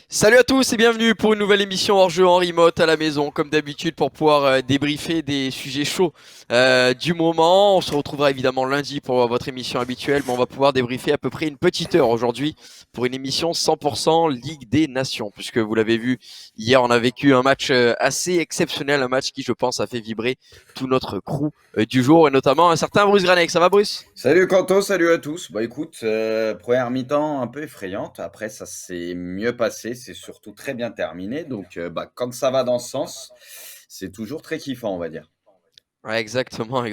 Salut à tous et bienvenue pour une nouvelle émission hors jeu en remote à la maison, comme d'habitude pour pouvoir débriefer des sujets chauds du moment. On se retrouvera évidemment lundi pour votre émission habituelle, mais on va pouvoir débriefer à peu près une petite heure aujourd'hui pour une émission 100% Ligue des Nations, puisque vous l'avez vu, hier on a vécu un match assez exceptionnel, un match qui je pense a fait vibrer tout notre crew du jour, et notamment un certain Bruce Granek. Ça va Bruce? Salut Quentin, salut à tous. Bah écoute, première mi-temps un peu effrayante. Après, ça s'est mieux passé. C'est surtout très bien terminé. Donc, quand ça va dans ce sens, c'est toujours très kiffant, on va dire. Ouais, exactement.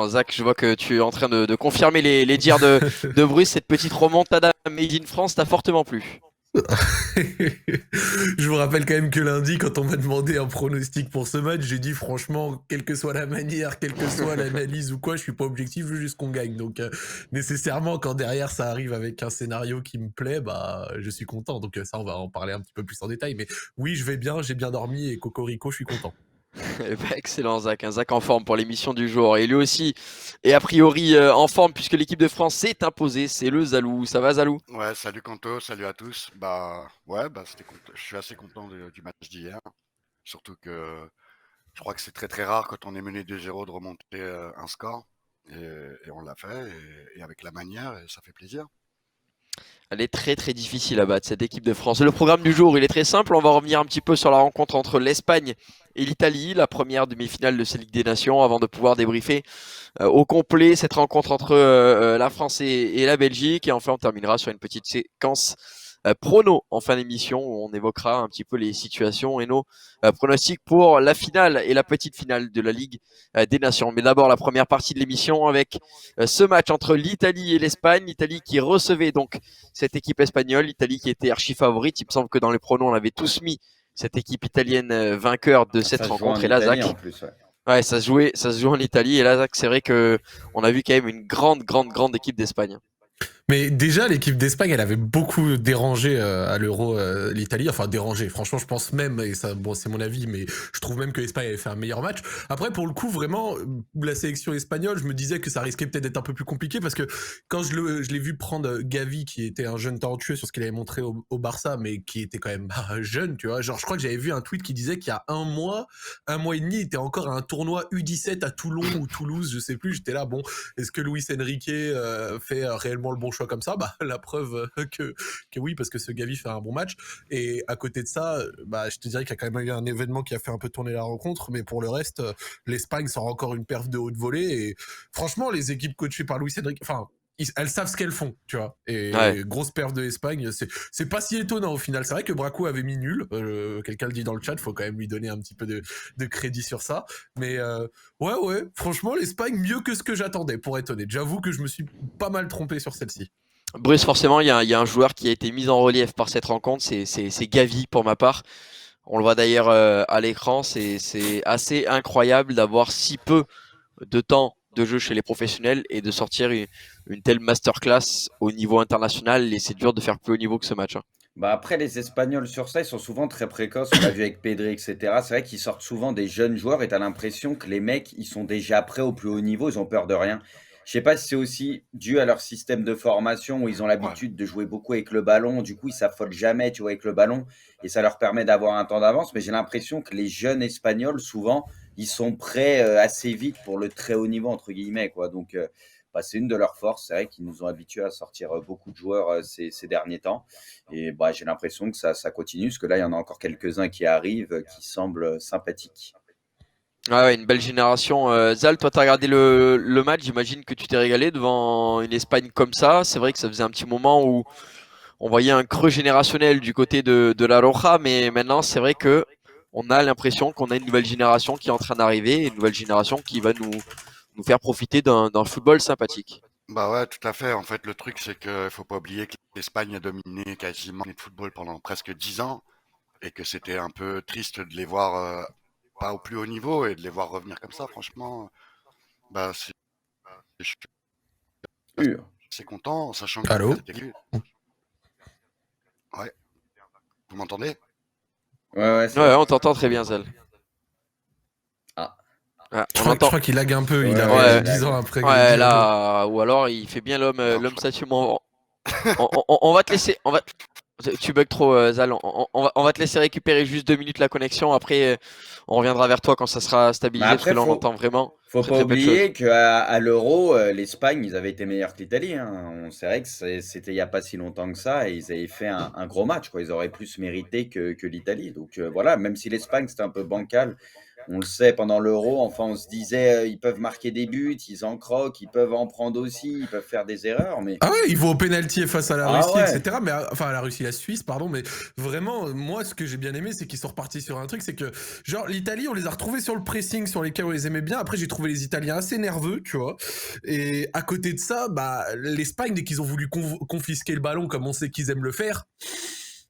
Zach, je vois que tu es en train de confirmer les dires de Bruce. Cette petite remontada Made in France t'a fortement plu. Je vous rappelle quand même que lundi, quand on m'a demandé un pronostic pour ce match, j'ai dit franchement, quelle que soit la manière, quelle que soit l'analyse ou quoi, je suis pas objectif, je veux juste qu'on gagne. Donc nécessairement, quand derrière ça arrive avec un scénario qui me plaît, bah je suis content. Donc ça, on va en parler un petit peu plus en détail. Mais oui, je vais bien, j'ai bien dormi et cocorico, je suis content. Eh ben, excellent Zach, un Zach en forme pour l'émission du jour. Et lui aussi est a priori en forme puisque l'équipe de France s'est imposée. C'est le Zalou. Ça va Zalou? Ouais, salut Kanto, salut à tous. Bah ouais, je suis assez content du match d'hier. Surtout que je crois que c'est très très rare quand on est mené 2-0 de remonter un score. Et on l'a fait, et avec la manière, et ça fait plaisir. Elle est très difficile à battre cette équipe de France. Le programme du jour, il est très simple. On va revenir un petit peu sur la rencontre entre l'Espagne et l'Italie, la première demi-finale de cette Ligue des Nations, avant de pouvoir débriefer au complet cette rencontre entre la France et la Belgique. Et enfin, on terminera sur une petite séquence prono en fin d'émission où on évoquera un petit peu les situations et nos pronostics pour la finale et la petite finale de la Ligue des Nations. Mais d'abord, la première partie de l'émission avec ce match entre l'Italie et l'Espagne. L'Italie qui recevait donc cette équipe espagnole, l'Italie qui était archi favorite. Il me semble que dans les pronos, on avait tous mis cette équipe italienne vainqueur de cette Ça se joue en rencontre. Et là, Italie Zach, en plus, ouais. ouais, ça se joue en Italie. Et là, Zach, c'est vrai que on a vu quand même une grande équipe d'Espagne. Mais déjà, l'équipe d'Espagne, elle avait beaucoup dérangé à l'Euro l'Italie. Enfin, dérangé. Franchement, je pense même, et ça, bon, c'est mon avis, mais je trouve même que l'Espagne avait fait un meilleur match. Après, pour le coup, vraiment, la sélection espagnole, je me disais que ça risquait peut-être d'être un peu plus compliqué parce que quand je l'ai vu prendre Gavi, qui était un jeune talentueux sur ce qu'il avait montré au Barça, mais qui était quand même jeune, tu vois. Genre, je crois que j'avais vu un tweet qui disait qu'il y a un mois et demi, il était encore à un tournoi U17 à Toulon ou Toulouse, je sais plus. J'étais là, bon, est-ce que Luis Enrique fait réellement le bon choix comme ça? Bah, la preuve que oui, parce que ce Gavi fait un bon match. Et à côté de ça, bah, je te dirais qu'il y a quand même eu un événement qui a fait un peu tourner la rencontre, mais pour le reste, l'Espagne sort encore une perf de haute volée. Et franchement, les équipes coachées par Luis Enrique, enfin, elles savent ce qu'elles font, tu vois. Et Ouais. grosse perf de l'Espagne, c'est pas si étonnant au final. C'est vrai que Braco avait mis nul. Quelqu'un le dit dans le chat, faut quand même lui donner un petit peu de crédit sur ça. Mais ouais, franchement, l'Espagne, mieux que ce que j'attendais, pour être honnête. J'avoue que je me suis pas mal trompé sur celle-ci. Bruce, forcément, il y a un joueur qui a été mis en relief par cette rencontre, c'est Gavi pour ma part. On le voit d'ailleurs à l'écran, c'est assez incroyable d'avoir si peu de temps de jeu chez les professionnels et de sortir une telle masterclass au niveau international. Et c'est dur de faire plus haut niveau que ce match, hein. Bah après, les Espagnols sur ça, ils sont souvent très précoces. On l'a vu avec Pedri, etc. C'est vrai qu'ils sortent souvent des jeunes joueurs et tu as l'impression que les mecs, ils sont déjà prêts au plus haut niveau, ils ont peur de rien. Je sais pas si c'est aussi dû à leur système de formation où ils ont Ouais. l'habitude de jouer beaucoup avec le ballon. Du coup, ils s'affolent jamais, tu vois, avec le ballon et ça leur permet d'avoir un temps d'avance. Mais j'ai l'impression que les jeunes Espagnols, souvent, ils sont prêts assez vite pour le très haut niveau, entre guillemets, quoi. Donc, c'est une de leurs forces. C'est vrai qu'ils nous ont habitués à sortir beaucoup de joueurs ces derniers temps. Et bah, j'ai l'impression que ça continue, parce que là, il y en a encore quelques-uns qui arrivent, qui semblent sympathiques. Ouais, une belle génération. Zal, toi, t'as regardé le match. J'imagine que tu t'es régalé devant une Espagne comme ça. C'est vrai que ça faisait un petit moment où on voyait un creux générationnel du côté de la Roja, mais maintenant, c'est vrai que on a l'impression qu'on a une nouvelle génération qui est en train d'arriver, une nouvelle génération qui va nous faire profiter d'un football sympathique. Bah ouais, tout à fait. En fait, le truc, c'est qu'il faut pas oublier que l'Espagne a dominé quasiment le football pendant presque 10 ans et que c'était un peu triste de les voir pas au plus haut niveau et de les voir revenir comme ça. Franchement, bah, je suis Sûr. assez content, sachant que Allô? cette équipe. Ouais, vous m'entendez? Ouais, c'est Ouais, bon. on t'entend très bien, Zal. Ah. Ah, Je on crois, je entend. crois qu'il lag un peu. Il Ouais, avait Ouais. 10 ans après. Ouais, 10 ans. là, ou alors il fait bien l'homme, Non, l'homme je- statue mort. On va te laisser. Tu bugs trop, Zal. On va te laisser récupérer juste 2 minutes la connexion. Après, on reviendra vers toi quand ça sera Mais stabilisé, parce que après, là, on entend vraiment faut très pas très peu de choses. oublier qu'à l'Euro, l'Espagne, ils avaient été meilleurs que l'Italie, hein. C'est vrai que c'était il y a pas si longtemps que ça, et ils avaient fait un gros match, quoi. Ils auraient plus mérité que l'Italie. Donc voilà, même si l'Espagne c'était un peu bancal, on le sait pendant l'Euro. Enfin, on se disait, ils peuvent marquer des buts, ils en croquent, ils peuvent en prendre aussi, ils peuvent faire des erreurs, mais Ah ouais, ils vont au pénalty face à la ah Russie, ouais, etc. Mais enfin, à la Russie, la Suisse, pardon. Mais vraiment, moi, ce que j'ai bien aimé, c'est qu'ils sont repartis sur un truc, c'est que, genre, l'Italie, on les a retrouvés sur le pressing, sur lesquels on les aimait bien. Après, j'ai trouvé les Italiens assez nerveux, tu vois. Et à côté de ça, bah, l'Espagne, dès qu'ils ont voulu confisquer le ballon, comme on sait qu'ils aiment le faire.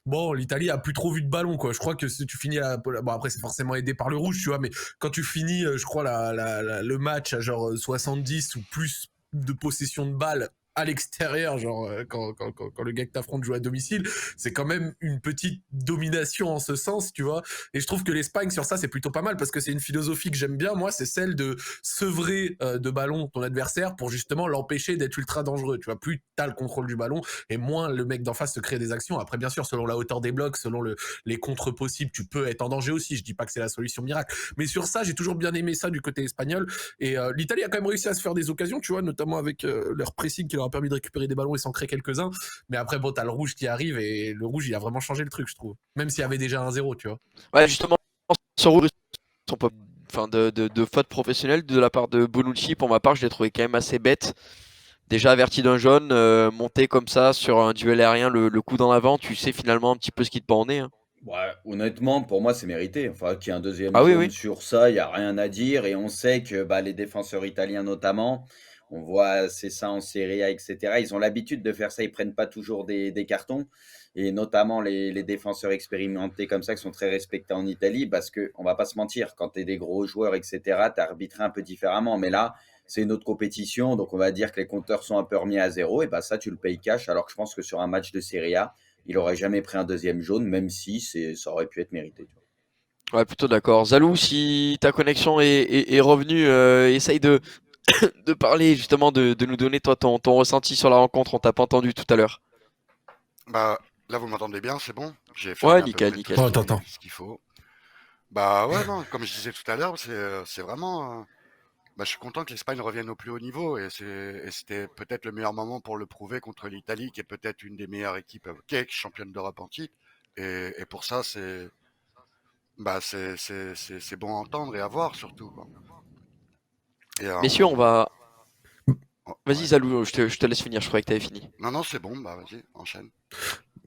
Bon, l'Italie a plus trop vu de ballon, quoi. Je crois que si tu finis bon, après, c'est forcément aidé par le rouge, tu vois, mais quand tu finis, je crois, le match à genre 70 ou plus de possession de balles à l'extérieur, genre quand le gars que t'affrontes joue à domicile, c'est quand même une petite domination en ce sens, tu vois. Et je trouve que l'Espagne sur ça c'est plutôt pas mal parce que c'est une philosophie que j'aime bien, moi, c'est celle de sevrer de ballon ton adversaire pour justement l'empêcher d'être ultra dangereux, tu vois. Plus t'as le contrôle du ballon et moins le mec d'en face se crée des actions. Après, bien sûr, selon la hauteur des blocs, selon les contres possibles, tu peux être en danger aussi. Je dis pas que c'est la solution miracle, mais sur ça, j'ai toujours bien aimé ça du côté espagnol. Et l'Italie a quand même réussi à se faire des occasions, tu vois, notamment avec leur pressing qui leur a permis de récupérer des ballons et s'en créer quelques-uns. Mais après, bon, t'as le rouge qui arrive et le rouge, il a vraiment changé le truc, je trouve. Même s'il y avait déjà un 0, tu vois. Ouais, justement, sur rouge, enfin, de faute professionnelle de la part de Bonucci, pour ma part, je l'ai trouvé quand même assez bête. Déjà averti d'un jaune, monter comme ça sur un duel aérien, le coup dans l'avant, tu sais finalement un petit peu ce qui te pend au nez, hein. ouais, honnêtement, pour moi, c'est mérité. Enfin, qu'il y ait un deuxième Ah oui, jaune oui. sur ça, il y a rien à dire. Et on sait que bah, les défenseurs italiens notamment, on voit c'est ça en Serie A, etc. Ils ont l'habitude de faire ça. Ils prennent pas toujours des cartons. Et notamment les défenseurs expérimentés comme ça, qui sont très respectés en Italie, parce que on va pas se mentir, quand tu es des gros joueurs, etc., tu arbitré un peu différemment. Mais là, c'est une autre compétition, donc on va dire que les compteurs sont un peu remis à zéro. Et bah ça, tu le payes cash. Alors que je pense que sur un match de Serie A, il aurait jamais pris un deuxième jaune, même si ça aurait pu être mérité, tu vois. Ouais, plutôt d'accord. Zalou, si ta connexion est revenue, essaye de parler justement, de nous donner toi ton ressenti sur la rencontre. On t'a pas entendu tout à l'heure. Bah, là, vous m'entendez bien, c'est bon? J'ai Ouais, fermé à peu nickel, près tout nickel. Oh, t'entends. ce qu'il faut. Bah ouais, non, comme je disais tout à l'heure, c'est vraiment. Bah, je suis content que l'Espagne revienne au plus haut niveau et c'était peut-être le meilleur moment pour le prouver contre l'Italie, qui est peut-être une des meilleures équipes, qui est championne d'Europe en titre. Et pour ça, c'est bon à entendre et à voir surtout, quoi. Et Messieurs, on va. Vas-y, ouais. Zalou, je te laisse finir. Je croyais que t'avais fini. Non, non, c'est bon, bah vas-y, enchaîne.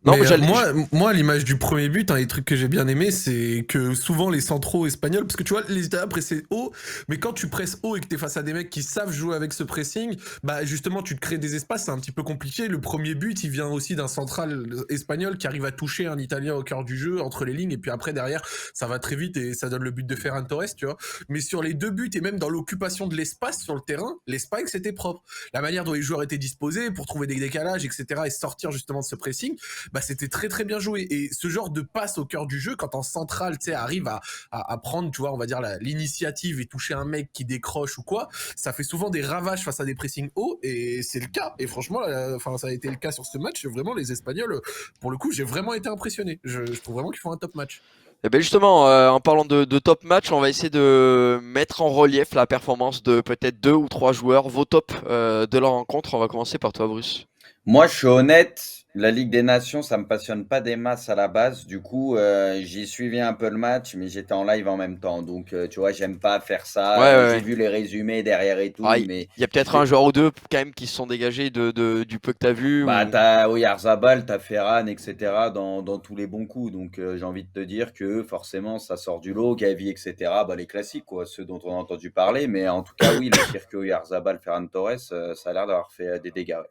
Non, Mais mais j'allais. moi, à l'image du premier but, un des trucs que j'ai bien aimé, c'est que souvent les centraux espagnols, parce que tu vois, les Italiens pressaient haut, mais quand tu presses haut et que t'es face à des mecs qui savent jouer avec ce pressing, bah justement, tu te crées des espaces, c'est un petit peu compliqué. Le premier but, il vient aussi d'un central espagnol qui arrive à toucher un Italien au cœur du jeu, entre les lignes, et puis après, derrière, ça va très vite et ça donne le but de Ferran Torres, tu vois. Mais sur les deux buts, et même dans l'occupation de l'espace sur le terrain, l'Espagne, c'était propre. La manière dont les joueurs étaient disposés pour trouver des décalages, etc., et sortir justement de ce pressing, bah c'était très très bien joué. Et ce genre de passe au cœur du jeu, quand en centrale, tu sais, arrive à prendre, tu vois, on va dire l'initiative et toucher un mec qui décroche ou quoi, ça fait souvent des ravages face à des pressings hauts, et c'est le cas. Et franchement, enfin, ça a été le cas sur ce match. Vraiment, les Espagnols, pour le coup, j'ai vraiment été impressionné. Je trouve vraiment qu'ils font un top match. Eh ben justement, en parlant de top match, on va essayer de mettre en relief la performance de peut-être 2 ou 3 joueurs, vos tops de la rencontre. On va commencer par toi, Bruce. Moi, je suis honnête, La Ligue des Nations, ça me passionne pas des masses à la base. Du coup, j'ai suivi un peu le match, mais j'étais en live en même temps. Donc, tu vois, j'aime pas faire Ouais, ça. ouais, J'ai ouais. vu les résumés derrière et Ah, tout, il mais y a peut-être un j'étais. joueur ou deux quand même qui se sont dégagés du peu que t'as vu Bah, ou. t'as Oyarzabal, t'as Ferran, etc. dans tous les bons coups. Donc, j'ai envie de te dire que forcément, ça sort du lot. Gavi, etc. Bah, les classiques, quoi, ceux dont on a entendu parler. Mais en tout cas, oui, le circuit Oyarzabal, Ferran Torres, ça a l'air d'avoir fait des dégâts. Ouais.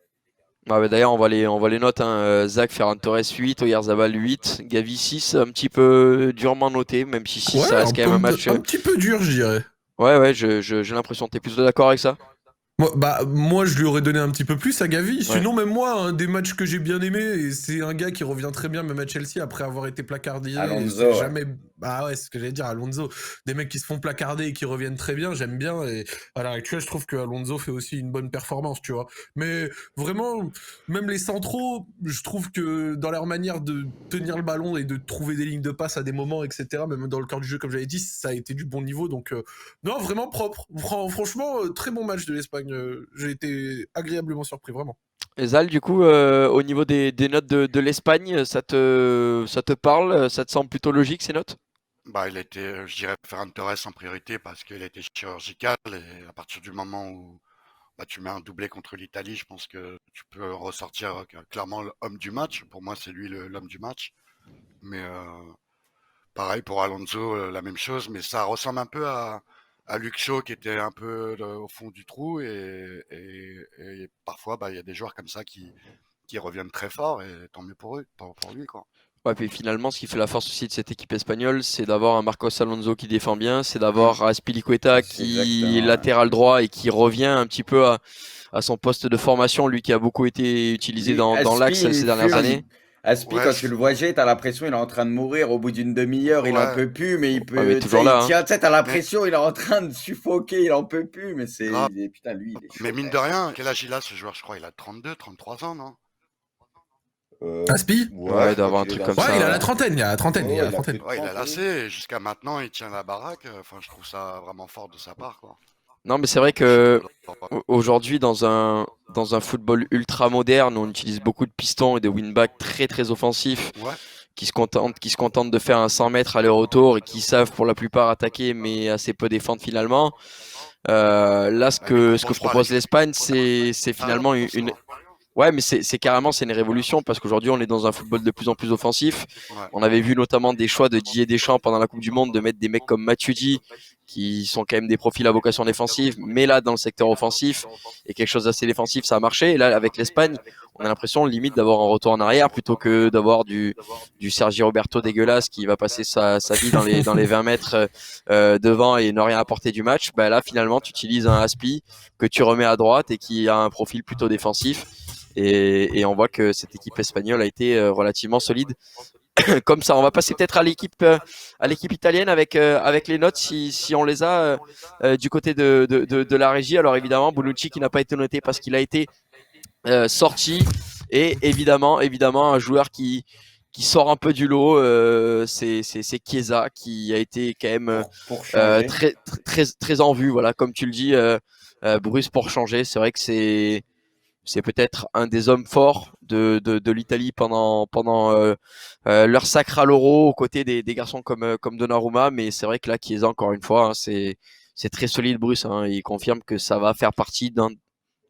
Ah bah d'ailleurs, on va les notes, hein. Zach, Ferran Torres 8, Oyarzabal 8, Gavi 6, un petit peu durement noté, même si 6 Ouais, ça reste quand même un match. un petit peu dur, je dirais. Ouais, ouais, j'ai l'impression. T'es plutôt d'accord avec ça? Moi, je lui aurais donné un petit peu plus à Gavi. Ouais. Sinon, même moi, un des matchs que j'ai bien aimé, et c'est un gars qui revient très bien, même à Chelsea, après avoir été placardé. Et c'est Alonso, ouais. jamais. Ah ouais, c'est ce que j'allais dire, Alonso. Des mecs qui se font placarder et qui reviennent très bien, j'aime bien. Et à l'heure actuelle, je trouve que Alonso fait aussi une bonne performance, tu vois. Mais vraiment, même les centraux, je trouve que dans leur manière de tenir le ballon et de trouver des lignes de passe à des moments, etc., même dans le cœur du jeu, comme j'avais dit, ça a été du bon niveau. Donc, non, vraiment propre. Franchement, très bon match de l'Espagne. J'ai été agréablement surpris, vraiment. Et Zal, du coup, au niveau des notes de l'Espagne, ça te parle? Ça te semble plutôt logique ces notes? Bah, il était, je dirais, Ferran Torres en priorité parce qu'il a été chirurgical et à partir du moment où bah, tu mets un doublé contre l'Italie, je pense que tu peux ressortir clairement l'homme du match. Pour moi, c'est lui l'homme du match. Mais pareil pour Alonso, la même chose, mais ça ressemble un peu à Luke Shaw qui était un peu au fond du trou et parfois bah, il y a des joueurs comme ça qui reviennent très fort et tant mieux pour eux, pour lui quoi. Ouais, puis finalement, ce qui fait la force aussi de cette équipe espagnole, c'est d'avoir un Marcos Alonso qui défend bien, c'est Hmm. d'avoir Azpilicueta C'est qui est exactement. Ouais. latéral droit et qui revient un petit peu à son poste de formation, lui qui a beaucoup été utilisé Lui, dans Aspi, l'axe ces il dernières fume. années. Aspi, Ouais, quand tu le vois jouer, t'as l'impression il est en train de mourir. Au bout d'une demi-heure, il en ouais, peut plus, mais il Ouais, mais peut. Tu toujours sais, là, il hein. tient. Tu sais, t'as mais l'impression il est en train de suffoquer, il en peut plus. Mais grave. putain, lui, il est Mais chaud quand mine de même. rien, quel âge il a ce joueur? Je crois il a 32, 33 ans, non? Aspi. Ouais, Ouais, il je doit crois avoir un qu'il est truc dans comme ces Ouais, il a ça, la ouais. eaux-là. trentaine, il a la trentaine, il a Oh, la il a plus trentaine. de Ouais, il a 30, lassé oui. et jusqu'à maintenant il tient la baraque. Enfin, je trouve ça vraiment fort de sa part, quoi. Non, mais c'est vrai D'empêcher que d'autres. aujourd'hui, dans un football ultra moderne, on utilise beaucoup de pistons et de wingbacks très très offensifs Ouais, qui se contentent de faire un 100 mètres aller-retour et qui savent pour la plupart attaquer mais assez peu défendre finalement. Là, ce bah, mais il que, ce que compose pas propose l'équipe l'Espagne, c'est finalement avance, quoi. Ouais, mais c'est carrément c'est une révolution parce qu'aujourd'hui on est dans un football de plus en plus offensif. Ouais. On avait vu notamment des choix de Didier Deschamps pendant la Coupe du Monde de mettre des mecs comme Matuidi qui sont quand même des profils à vocation défensive, mais là dans le secteur offensif et quelque chose d'assez défensif, ça a marché. Et là avec l'Espagne, on a l'impression limite d'avoir un retour en arrière plutôt que d'avoir du Sergi Roberto dégueulasse qui va passer sa vie dans les 20 mètres devant et ne rien apporter du match. Bah là finalement tu utilises un Aspi que tu remets à droite et qui a un profil plutôt défensif. Et on voit que cette équipe espagnole a été relativement solide. Comme ça, on va passer peut-être à l'équipe italienne avec les notes si on les a du côté de la régie. Alors évidemment, Bonucci qui n'a pas été noté parce qu'il a été sorti. Et évidemment, un joueur qui sort un peu du lot, c'est Chiesa qui a été quand même Pour changer. très, très, très en vue. Voilà, comme tu le dis, Bruce pour changer. C'est vrai que c'est peut-être un des hommes forts de l'Italie pendant leur sacre à l'Euro aux côtés des garçons comme Donnarumma. Mais c'est vrai que là, Chiesa, encore une fois, hein, c'est très solide, Bruce. Hein. Il confirme que ça va faire partie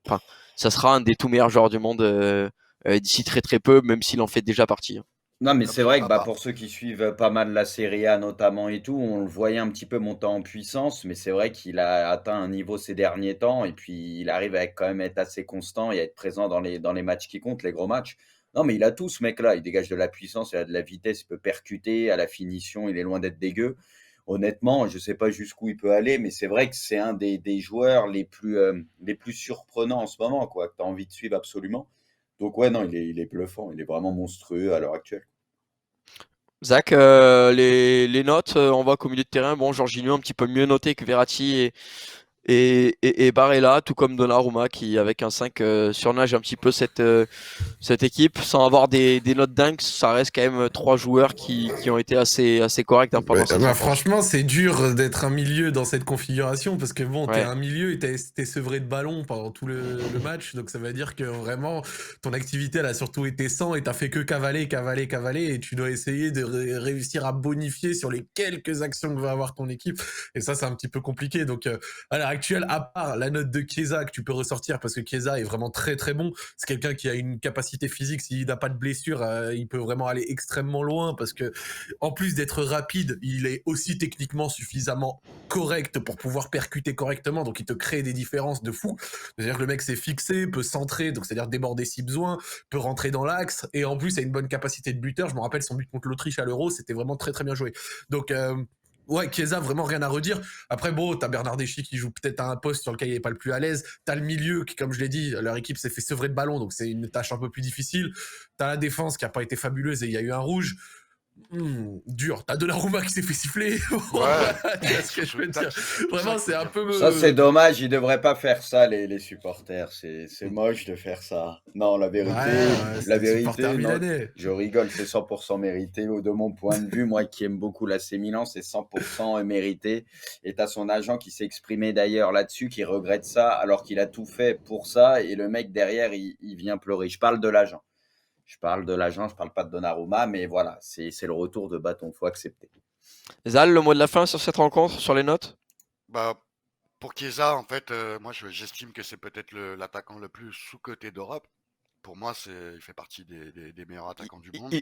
enfin, ça sera un des tout meilleurs joueurs du monde d'ici très très peu, même s'il en fait déjà partie. Hein. Non, mais Comme c'est son vrai que bah, papa. pour ceux qui suivent pas mal la Serie A notamment et tout, on le voyait un petit peu monter en puissance, mais c'est vrai qu'il a atteint un niveau ces derniers temps et puis il arrive à quand même être assez constant et à être présent dans les matchs qui comptent, les gros matchs. Non, mais il a tout ce mec-là, il dégage de la puissance, il a de la vitesse, il peut percuter, à la finition, il est loin d'être dégueu. Honnêtement, je ne sais pas jusqu'où il peut aller, mais c'est vrai que c'est un des joueurs les plus surprenants en ce moment, quoi, que tu as envie de suivre absolument. Donc ouais, non, il est bluffant, il est vraiment monstrueux à l'heure actuelle. Zach, les notes, on voit qu'au milieu de terrain, bon, Jorginho un petit peu mieux noté que Verratti et Barella, tout comme Donnarumma, qui avec un 5 surnage un petit peu cette équipe. Sans avoir des notes dingues, ça reste quand même 3 joueurs qui ont été assez corrects pendant cette rencontre. Franchement, c'est dur d'être un milieu dans cette configuration parce que bon, t'es Ouais. un milieu et t'es sevré de ballon pendant tout le match, donc ça veut dire que vraiment ton activité elle a surtout été 100 et t'as fait que cavaler et tu dois essayer de réussir à bonifier sur les quelques actions que va avoir ton équipe et ça c'est un petit peu compliqué. Donc à l'heure actuelle, à part la note de Chiesa que tu peux ressortir parce que Chiesa est vraiment très très bon, c'est quelqu'un qui a une capacité physique, s'il n'a pas de blessure, il peut vraiment aller extrêmement loin parce que en plus d'être rapide, il est aussi techniquement suffisamment correct pour pouvoir percuter correctement, donc il te crée des différences de fou. C'est-à-dire que le mec s'est fixé, peut centrer, donc c'est-à-dire déborder si besoin, peut rentrer dans l'axe, et en plus a une bonne capacité de buteur. Je me rappelle son but contre l'Autriche à l'Euro, c'était vraiment très très bien joué. Donc ouais, Chiesa, vraiment rien à redire. Après, bon, t'as Bernardeschi qui joue peut-être à un poste sur lequel il est pas le plus à l'aise. T'as le milieu qui, comme je l'ai dit, leur équipe s'est fait sevrer de ballon, donc c'est une tâche un peu plus difficile. T'as la défense qui a pas été fabuleuse et il y a eu un rouge. Dur. T'as Donnarumma qui s'est fait siffler. Ouais. Tu vois ce que je veux dire. Vraiment, c'est un peu. Ça, c'est dommage, ils devraient pas faire ça, les supporters. C'est moche de faire ça. Non, la vérité, la vérité, non, je rigole, c'est 100% mérité. De mon point de vue, moi qui aime beaucoup l'AC Milan, c'est 100% mérité. Et t'as son agent qui s'est exprimé d'ailleurs là-dessus, qui regrette ça, alors qu'il a tout fait pour ça. Et le mec derrière, il vient pleurer. Je parle de l'agent. Je parle pas de Donnarumma, mais voilà, c'est le retour de bâton, faut accepter. Zal, le mot de la fin sur cette rencontre, sur les notes? Bah, pour Chiesa, en fait, moi j'estime que c'est peut-être l'attaquant le plus sous-coté d'Europe. Pour moi, il fait partie des meilleurs attaquants du monde.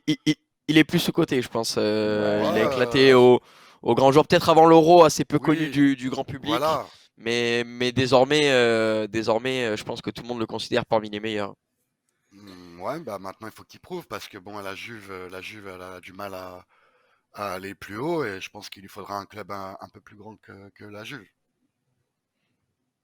Il est plus sous-coté, je pense. Ouais. Il a éclaté au grand jour, peut-être avant l'Euro, assez peu connu Oui, du grand public. voilà. Mais désormais, je pense que tout le monde le considère parmi les meilleurs. Ouais, bah maintenant il faut qu'il prouve parce que bon, la Juve, elle a du mal à aller plus haut et je pense qu'il lui faudra un club un peu plus grand que la Juve.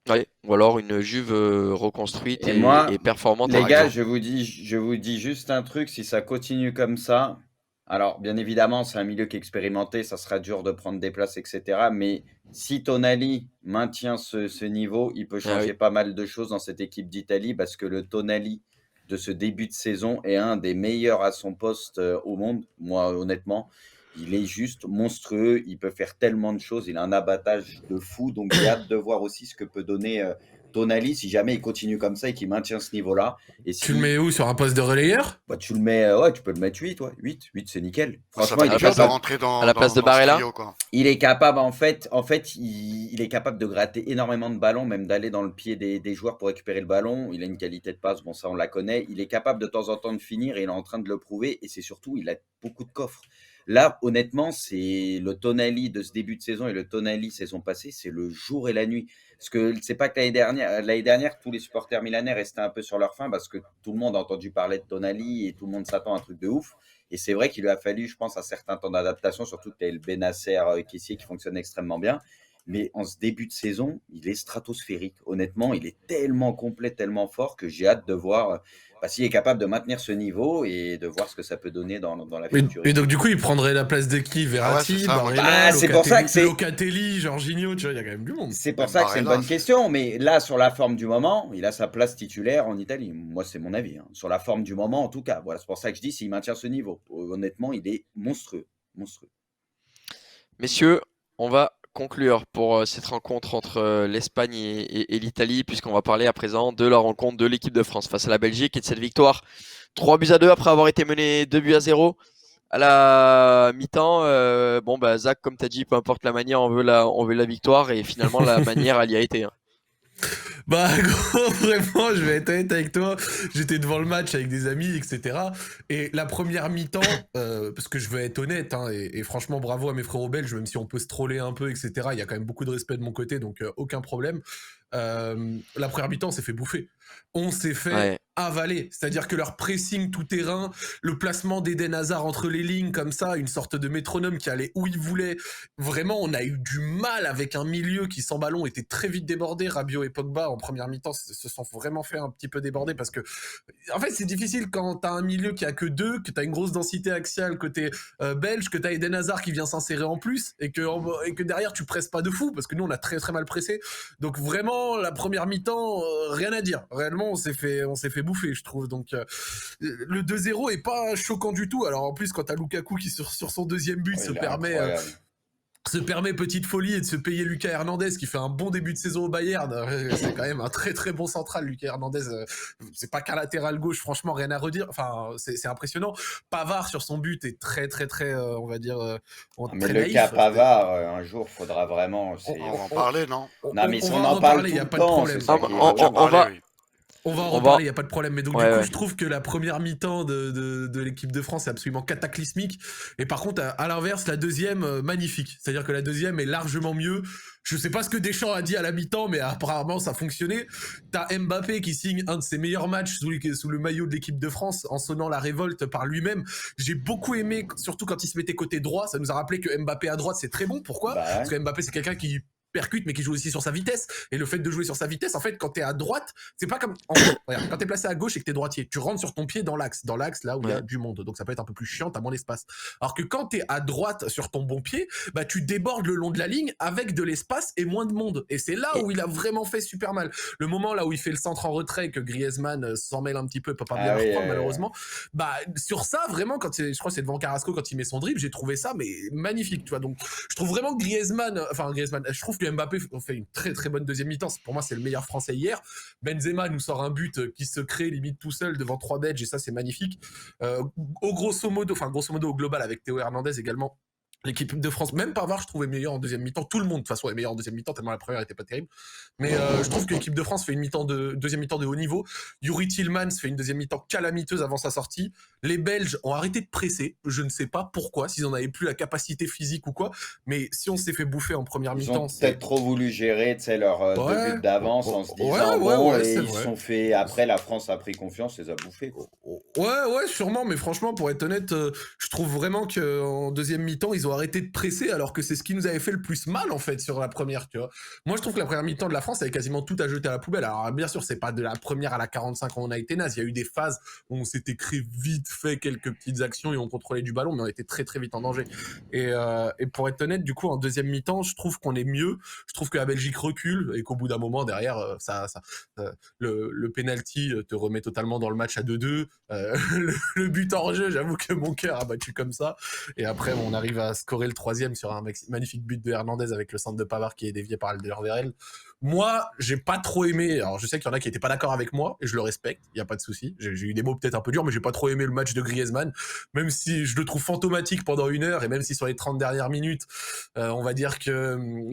Ouais. Ou alors une Juve reconstruite Et moi, et performante. les par gars, exemple. je vous dis juste un truc, si ça continue comme ça, alors bien évidemment, c'est un milieu qui est expérimenté, ça sera dur de prendre des places, etc. Mais si Tonali maintient ce niveau, il peut changer oui. pas mal de choses dans cette équipe d'Italie parce que le Tonali de ce début de saison est un des meilleurs à son poste au monde. Moi, honnêtement, il est juste monstrueux, il peut faire tellement de choses, il a un abattage de fou, donc j'ai hâte de voir aussi ce que peut donner Tonali si jamais il continue comme ça et qu'il maintient ce niveau-là. Et Tu le mets où, sur un poste de relayeur? bah, tu le mets, ouais, tu peux le mettre 8, ouais. 8, c'est nickel. Ça Franchement, va il est être dur de capable. rentrer à la place de dans ce Barella. trio, quoi. Il est capable, en fait, il est capable de gratter énormément de ballons, même d'aller dans le pied des joueurs pour récupérer le ballon. Il a une qualité de passe, bon, ça, on la connaît. Il est capable de temps en temps de finir et il est en train de le prouver. Et c'est surtout, il a beaucoup de coffres. Là, honnêtement, c'est le Tonali de ce début de saison et le Tonali saison passée, c'est le jour et la nuit. Parce que c'est pas que l'année dernière, tous les supporters milanais restaient un peu sur leur faim parce que tout le monde a entendu parler de Tonali et tout le monde s'attend à un truc de ouf. Et c'est vrai qu'il lui a fallu, je pense, un certain temps d'adaptation, surtout que tu as le Benasser qui fonctionne extrêmement bien. Mais en ce début de saison, il est stratosphérique. Honnêtement, il est tellement complet, tellement fort que j'ai hâte de voir s'il est capable de maintenir ce niveau et de voir ce que ça peut donner dans la future. Et donc, du coup, il prendrait la place de qui? Verratti, c'est ça, moi, Barella, c'est pour ça que c'est- Locatelli, Jorginho, tu vois, il y a quand même du monde. C'est pour Même ça que c'est une Barella, bonne question. Mais là, sur la forme du moment, il a sa place titulaire en Italie. Moi, c'est mon avis. Sur la forme du moment, en tout cas. Voilà, c'est pour ça que je dis s'il maintient ce niveau. Honnêtement, il est monstrueux. Monstrueux. Messieurs, on va conclure pour cette rencontre entre l'Espagne et l'Italie, puisqu'on va parler à présent de la rencontre de l'équipe de France face à la Belgique et de cette victoire 3-2 après avoir été mené 2-0 à la mi-temps. Zach, comme tu as dit, peu importe la manière, on veut la victoire, et finalement la manière, elle y a été. Bah gros, vraiment, je vais être honnête avec toi, j'étais devant le match avec des amis, etc. Et la première mi-temps, parce que je veux être honnête, hein, et franchement bravo à mes frérots belges, même si on peut se troller un peu, etc. Il y a quand même beaucoup de respect de mon côté, donc aucun problème. la première mi-temps, on s'est fait bouffer. On s'est fait Ouais. avaler. C'est-à-dire que leur pressing tout terrain, le placement d'Eden Hazard entre les lignes comme ça, une sorte de métronome qui allait où il voulait. Vraiment, on a eu du mal avec un milieu qui, sans ballon, était très vite débordé. Rabiot et Pogba, en première mi-temps, se sont vraiment fait un petit peu déborder parce que, en fait, c'est difficile quand t'as un milieu qui a que deux, que t'as une grosse densité axiale côté belge, que t'as Eden Hazard qui vient s'insérer en plus et que derrière, tu presses pas de fou parce que nous, on a très très mal pressé. Donc vraiment, la première mi-temps, rien à dire. Réellement, on s'est fait bouffer, je trouve. Donc le 2-0 est pas choquant du tout. Alors en plus, quand t'as Lukaku qui sur son deuxième but Il est se permet petite folie et de se payer Lucas Hernandez qui fait un bon début de saison au Bayern. C'est quand même un très très bon central, Lucas Hernandez. C'est pas qu'un latéral gauche, franchement, rien à redire. Enfin, c'est impressionnant. Pavard sur son but est très très très, on va dire, Mais très le naïf. cas Pavard, un jour, faudra vraiment. On va en parler, non? Non, mais on on va en en parle reparler, tout y a le pas de temps, problème. c'est ça Ah, qui est on- drôle. on va- oui. On va en On reparler, va- il n'y a pas de problème. Mais donc, Ouais, du coup, ouais. je trouve que la première mi-temps de l'équipe de France est absolument cataclysmique. Et par contre, à l'inverse, la deuxième, magnifique. C'est-à-dire que la deuxième est largement mieux. Je sais pas ce que Deschamps a dit à la mi-temps, mais apparemment, ça fonctionnait. T'as Mbappé qui signe un de ses meilleurs matchs sous le maillot de l'équipe de France en sonnant la révolte par lui-même. J'ai beaucoup aimé, surtout quand il se mettait côté droit. Ça nous a rappelé que Mbappé à droite, c'est très bon. Pourquoi? Bah Parce ouais. que Mbappé, c'est quelqu'un qui percute mais qui joue aussi sur sa vitesse, et le fait de jouer sur sa vitesse, en fait, quand t'es à droite, c'est pas comme regarde, quand t'es placé à gauche et que t'es droitier, tu rentres sur ton pied dans l'axe là où il y a Ouais. du monde, donc ça peut être un peu plus chiant, t'as moins d'espace. Alors que quand t'es à droite sur ton bon pied, bah tu débordes le long de la ligne avec de l'espace et moins de monde, et c'est là où il a vraiment fait super mal. Le moment là où il fait le centre en retrait, que Griezmann s'en mêle un petit peu, peut pas bien Ah le oui, reprendre malheureusement, bah sur ça vraiment, je crois que c'est devant Carrasco quand il met son dribble, j'ai trouvé ça mais magnifique, tu vois. Donc je trouve vraiment que Griezmann, je trouve que Mbappé fait une très très bonne deuxième mi-temps. Pour moi, c'est le meilleur Français hier. Benzema nous sort un but qui se crée limite tout seul devant 3 Belges, et ça, c'est magnifique. Grosso modo, au global, avec Théo Hernandez également, l'équipe de France, même Pavard, je trouvais meilleur en deuxième mi-temps. Tout le monde, de toute façon, est meilleur en deuxième mi-temps, tellement la première était pas terrible. Mais je trouve que l'équipe de France fait une deuxième mi-temps de haut niveau. Yuri Tillmans fait une deuxième mi-temps calamiteuse avant sa sortie. Les Belges ont arrêté de presser. Je ne sais pas pourquoi, s'ils en avaient plus la capacité physique ou quoi. Mais si on s'est fait bouffer en première Ils ont mi-temps, peut-être trop voulu gérer, tu sais, leurs deux Ouais, buts d'avance en se disant et c'est ils se vrai. sont fait. Après, la France a pris confiance, les a bouffés, quoi. Ouais, sûrement, mais franchement, pour être honnête, je trouve vraiment qu'en deuxième mi-temps, ils ont arrêté de presser, alors que c'est ce qui nous avait fait le plus mal, en fait, sur la première, tu vois. Moi, je trouve que la première mi-temps de la France avait quasiment tout à jeter à la poubelle. Alors, bien sûr, c'est pas de la première à la 45 où on a été naze. Il y a eu des phases où on s'était créé vite fait quelques petites actions et on contrôlait du ballon, mais on était très, très vite en danger. Et pour être honnête, du coup, en deuxième mi-temps, je trouve qu'on est mieux. Je trouve que la Belgique recule et qu'au bout d'un moment, derrière, le penalty te remet totalement dans le match à 2-2. Le but hors jeu, j'avoue que mon cœur a battu comme ça. Et après, on arrive à scorer le troisième sur un magnifique but de Hernandez avec le centre de Pavard qui est dévié par Alderweireld. Moi, j'ai pas trop aimé. Alors, je sais qu'il y en a qui étaient pas d'accord avec moi et je le respecte. Il y a pas de souci. J'ai eu des mots peut-être un peu durs, mais j'ai pas trop aimé le match de Griezmann, même si je le trouve fantomatique pendant 1 heure et même si sur les 30 dernières minutes, on va dire qu'il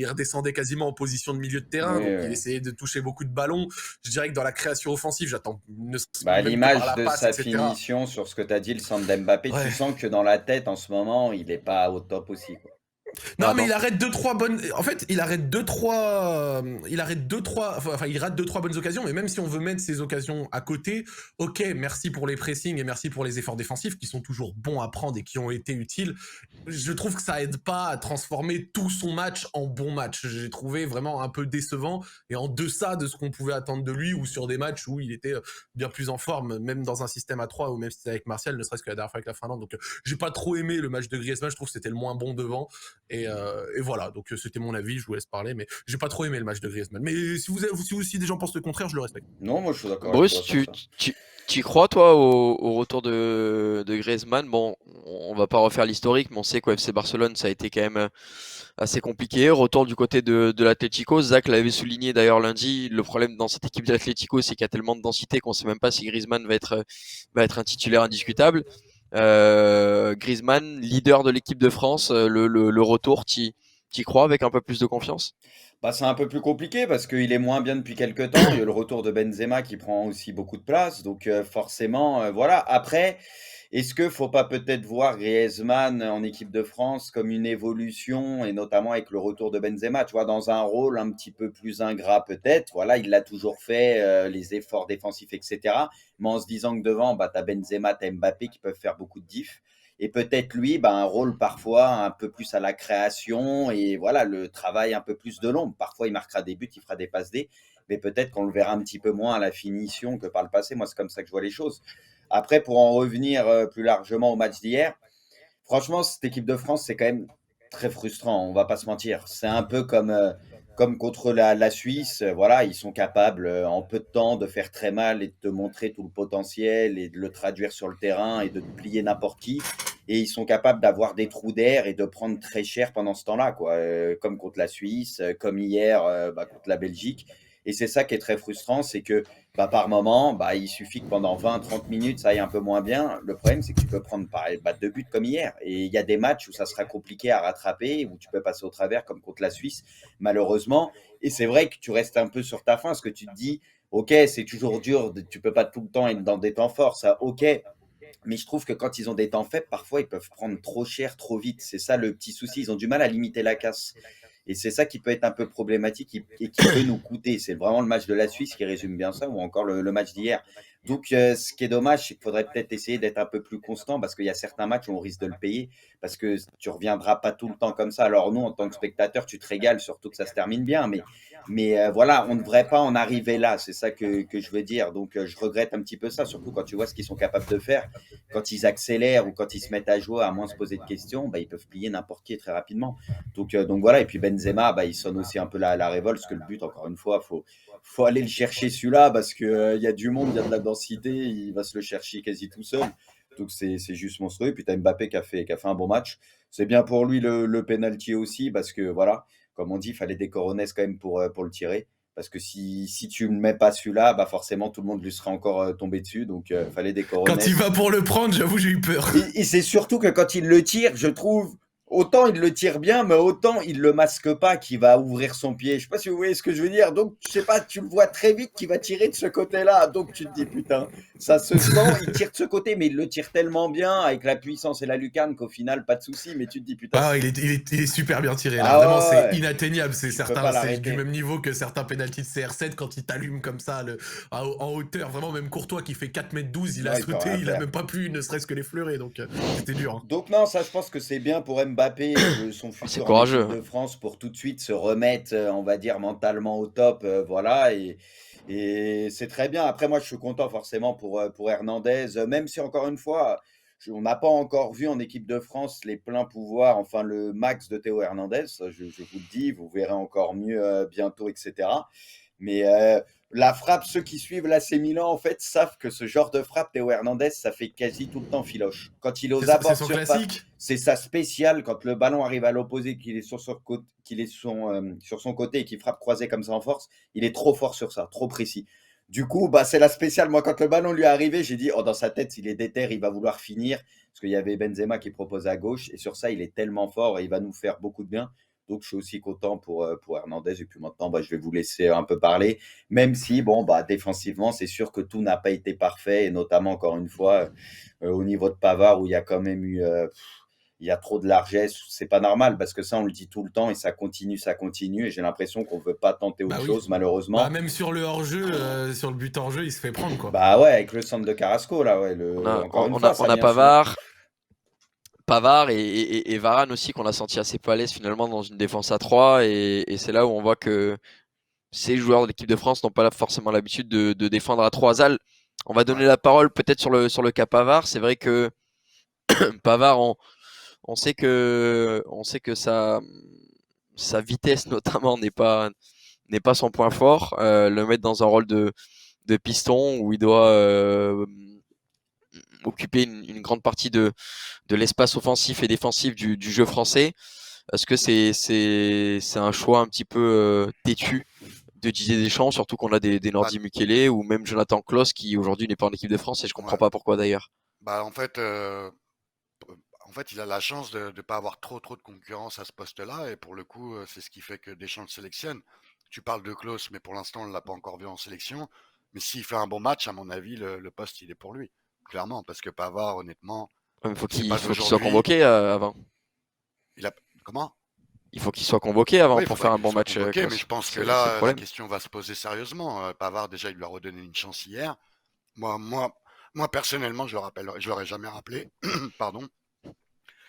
redescendait quasiment en position de milieu de terrain, Oui, donc oui. il essayait de toucher beaucoup de ballons. Je dirais que dans la création offensive, j'attends Bah, même que l'image par la de passe, sa etc. finition sur ce que tu as dit, le centre d'Mbappé, Ouais. tu sens que dans la tête, en ce moment, il est pas au top aussi, quoi. Non, Ah, mais non. il arrête 2-3 bonnes. En fait, il rate 2-3 bonnes occasions, mais même si on veut mettre ces occasions à côté, ok, merci pour les pressings et merci pour les efforts défensifs qui sont toujours bons à prendre et qui ont été utiles. Je trouve que ça aide pas à transformer tout son match en bon match. J'ai trouvé vraiment un peu décevant et en deçà de ce qu'on pouvait attendre de lui, ou sur des matchs où il était bien plus en forme, même dans un système à 3 ou même si c'était avec Martial, ne serait-ce que la dernière fois avec la Finlande. Donc j'ai pas trop aimé le match de Griezmann, je trouve que c'était le moins bon devant. Et voilà, donc c'était mon avis, je vous laisse parler, mais j'ai pas trop aimé le match de Griezmann. Mais si des gens pensent le contraire, je le respecte. Non, moi, je suis d'accord avec Bruce, toi sur ça. tu crois, toi, au retour de Griezmann? Bon, on va pas refaire l'historique, mais on sait qu'au FC Barcelone, ça a été quand même assez compliqué. Retour du côté de l'Atlético. Zach l'avait souligné d'ailleurs lundi. Le problème dans cette équipe de l'Atlético, c'est qu'il y a tellement de densité qu'on sait même pas si Griezmann va être un titulaire indiscutable. Griezmann, leader de l'équipe de France, le retour, t'y crois avec un peu plus de confiance? Bah, c'est un peu plus compliqué parce qu'il est moins bien depuis quelques temps. Il y a le retour de Benzema qui prend aussi beaucoup de place. Donc, forcément, voilà. Après, Est-ce que faut pas peut-être voir Griezmann en équipe de France comme une évolution et notamment avec le retour de Benzema, tu vois? Dans un rôle un petit peu plus ingrat peut-être, voilà, il l'a toujours fait, les efforts défensifs et cetera, mais en se disant que devant, bah, tu as Benzema, tu as Mbappé qui peuvent faire beaucoup de diff et peut-être lui, bah, un rôle parfois un peu plus à la création et voilà, le travail un peu plus de l'ombre. Parfois, il marquera des buts, il fera des passes D, mais peut-être qu'on le verra un petit peu moins à la finition que par le passé. Moi, c'est comme ça que je vois les choses. Après, pour en revenir plus largement au match d'hier, franchement, cette équipe de France, c'est quand même très frustrant, on va pas se mentir. C'est un peu comme contre la Suisse, voilà, ils sont capables, en peu de temps de faire très mal et de te montrer tout le potentiel et de le traduire sur le terrain et de te plier n'importe qui et ils sont capables d'avoir des trous d'air et de prendre très cher pendant ce temps-là, quoi, comme contre la Suisse, comme hier, bah, contre la Belgique et c'est ça qui est très frustrant, c'est que bah, par moment, bah, il suffit que pendant 20-30 minutes, ça aille un peu moins bien. Le problème, c'est que tu peux prendre pareil, bah, 2 buts comme hier. Et il y a des matchs où ça sera compliqué à rattraper, où tu peux passer au travers, comme contre la Suisse, malheureusement. Et c'est vrai que tu restes un peu sur ta faim, parce que tu te dis, OK, c'est toujours dur, tu peux pas tout le temps être dans des temps forts, ça, OK. Mais je trouve que quand ils ont des temps faibles, parfois, ils peuvent prendre trop cher, trop vite. C'est ça le petit souci. Ils ont du mal à limiter la casse. Et c'est ça qui peut être un peu problématique et qui peut nous coûter. C'est vraiment le match de la Suisse qui résume bien ça, ou encore le match d'hier. Donc, ce qui est dommage, c'est qu'il faudrait peut-être essayer d'être un peu plus constant parce qu'il y a certains matchs où on risque de le payer parce que tu reviendras pas tout le temps comme ça. Alors, nous, en tant que spectateur, tu te régales, surtout que ça se termine bien. Mais voilà, on ne devrait pas en arriver là. C'est ça que je veux dire. Donc, je regrette un petit peu ça, surtout quand tu vois ce qu'ils sont capables de faire. Quand ils accélèrent ou quand ils se mettent à jouer à moins se poser de questions, bah, ils peuvent plier n'importe qui très rapidement. Donc voilà, et puis Benzema, bah, il sonne aussi un peu la révolte, parce que le but, encore une fois, faut aller le chercher celui-là, parce qu'il y a du monde, il y a de la densité, il va se le chercher quasi tout seul. Donc c'est juste monstrueux. Et puis tu as Mbappé qui a fait un bon match. C'est bien pour lui le penalty aussi, parce que voilà, comme on dit, il fallait des coronets quand même pour le tirer. Parce que si tu ne mets pas celui-là, bah forcément tout le monde lui serait encore tombé dessus. Donc il fallait des Quand coronets. il va pour le prendre, j'avoue, j'ai eu peur. Et c'est surtout que quand il le tire, je trouve, autant il le tire bien, mais autant il le masque pas qu'il va ouvrir son pied. Je sais pas si vous voyez ce que je veux dire. Donc, je sais pas, tu le vois très vite qu'il va tirer de ce côté-là. Donc, tu te dis, putain, ça se sent, il tire de ce côté, mais il le tire tellement bien avec la puissance et la lucarne qu'au final, pas de souci. Mais tu te dis, putain, Ah, il est super bien tiré là. ah Vraiment, ouais, c'est ouais, inatteignable. tu peux pas C'est du l'arrêter. même niveau que certains pénaltys de CR7 quand il t'allume comme ça en hauteur. Vraiment, même Courtois qui fait 4,12 m, il a Non, il peut sauté, rien il a faire. même pas pu ne serait-ce que l'effleurer. Donc, c'était dur, hein. Donc non, ça je pense que c'est bien pour Mbappé et son Ah, c'est futur en courageux, équipe hein. de France pour tout de suite se remettre, on va dire mentalement au top, voilà et c'est très bien. Après moi je suis content forcément pour Hernandez, même si encore une fois, on n'a pas encore vu en équipe de France les pleins pouvoirs, enfin le max de Théo Hernandez, ça, je vous le dis, vous verrez encore mieux bientôt, etc. Mais la frappe, ceux qui suivent l'AC Milan, en fait, savent que ce genre de frappe, Théo Hernandez, ça fait quasi tout le temps filoche. Quand il est aux C'est abords de son surface, classique. c'est sa spéciale. Quand le ballon arrive à l'opposé, qu'il est sur son côté et qu'il frappe croisé comme ça en force, il est trop fort sur ça, trop précis. Du coup, bah, c'est la spéciale. Moi, quand le ballon lui est arrivé, j'ai dit, oh, dans sa tête, s'il est déter, il va vouloir finir. Parce qu'il y avait Benzema qui proposait à gauche. Et sur ça, il est tellement fort et il va nous faire beaucoup de bien. Donc, je suis aussi content pour Hernandez. Et puis maintenant, bah, je vais vous laisser un peu parler. Même si, bon, bah, défensivement, c'est sûr que tout n'a pas été parfait. Et notamment, encore une fois, au niveau de Pavard, où il y a quand même eu. Il y a trop de largesse, c'est pas normal parce que ça, on le dit tout le temps et ça continue. Et j'ai l'impression qu'on veut pas tenter autre Bah oui. chose, Bah, malheureusement. même sur le hors-jeu, sur le but hors-jeu, il se fait prendre, quoi. Bah ouais, avec le centre de Carrasco, là, ouais, On a, encore une on fois, a, on ça a vient souvent. Pavard et Varane aussi qu'on a senti assez peu à l'aise finalement dans une défense à 3 et c'est là où on voit que ces joueurs de l'équipe de France n'ont pas forcément l'habitude de défendre à 3. Zal, on va donner Ouais. la parole peut-être sur le cas Pavard. C'est vrai que Pavard, on sait que sa vitesse notamment n'est pas son point fort. Le mettre dans un rôle de piston où il doit occuper une grande partie de l'espace offensif et défensif du jeu français. Est-ce que c'est un choix un petit peu têtu de Didier Deschamps, surtout qu'on a des Bah, Nordi Mukele ou même Jonathan Klaus qui aujourd'hui n'est pas en équipe de France et je comprends ouais. pas pourquoi d'ailleurs. Bah, en fait, il a la chance de ne pas avoir trop de concurrence à ce poste-là. Et pour le coup, c'est ce qui fait que Deschamps le sélectionne. Tu parles de Klose, mais pour l'instant, on ne l'a pas encore vu en sélection. Mais s'il fait un bon match, à mon avis, le poste, il est pour lui. clairement, parce que Pavard, honnêtement, Il faut c'est qu'il pas soit d'aujourd'hui. convoqué avant. Comment? Il faut qu'il soit convoqué avant Oui, il pour faudrait faire un qu'il bon soit match, convoqué, mais Klose. je pense que C'est le là, la problème. question va se poser sérieusement. Pavard, déjà, il lui a redonné une chance hier. Moi, personnellement, je l'aurais jamais rappelé. Pardon.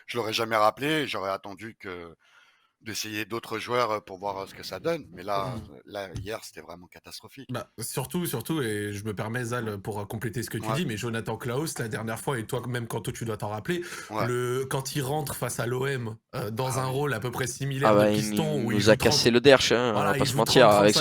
Je l'aurais jamais rappelé. J'aurais attendu d'essayer d'autres joueurs pour voir ce que ça donne. Mais là, hier, c'était vraiment catastrophique. Bah, surtout, et je me permets, Zal, pour compléter ce que tu Ouais. dis, mais Jonathan Klaus, la dernière fois, et toi, même quand tu dois t'en rappeler, Ouais. quand il rentre face à l'OM dans Ah un oui. rôle à peu près similaire de piston, Il où il nous joue a cassé 30, le derche, hein, on va voilà, pas il se joue mentir, avec 30-35 minutes sur ce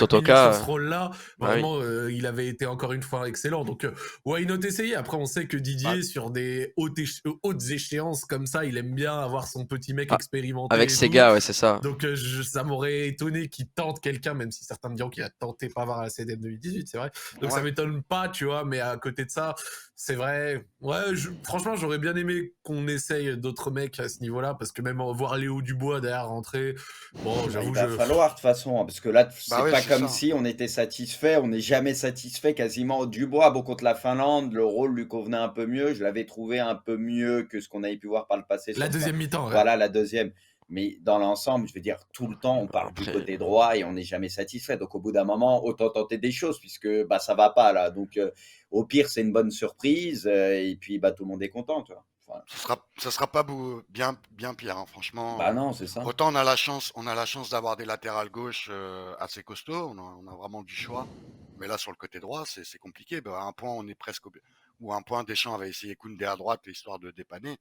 Sotoka. rôle-là. Bah oui. Vraiment, il avait été encore une fois excellent. Donc, why not essayer? Après, on sait que Didier, sur des hautes échéances comme ça, il aime bien avoir son petit mec Ah, expérimenté avec et ses tout. gars, ouais, c'est ça. Donc, ça m'aurait étonné qu'il tente quelqu'un, même si certains me diront qu'il a tenté Pavard à la CDM 2018, c'est vrai. Donc, ça m'étonne pas, tu vois, mais à côté de ça, c'est vrai. Ouais, franchement, j'aurais bien aimé qu'on essaye d'autres mecs à ce niveau-là, parce que même voir Léo Dubois derrière rentrer, bon, Bah, j'avoue, il va falloir de toute façon, hein, parce que là, c'est ouais, pas c'est comme ça. si on était satisfait, on n'est jamais satisfait quasiment. Dubois, bon, contre la Finlande, le rôle lui convenait un peu mieux, je l'avais trouvé un peu mieux que ce qu'on avait pu voir par le passé la sur deuxième mi-temps, ouais. Voilà, la deuxième. Mais dans l'ensemble, je veux dire, tout le temps, on part du Après, côté droit et on n'est jamais satisfait. Donc, au bout d'un moment, autant tenter des choses puisque bah, ça va pas là. Donc, au pire, c'est une bonne surprise et puis bah, tout le monde est content. Tu vois. Enfin, Ça sera pas bien pire, hein, franchement. bah non, c'est ça. Autant on a la chance d'avoir des latérales gauche assez costauds, on a vraiment du choix. Mais là, sur le côté droit, c'est compliqué. Bah, à un point, on est presque ou à un point, Deschamps avait essayé Koundé à droite histoire de dépanner.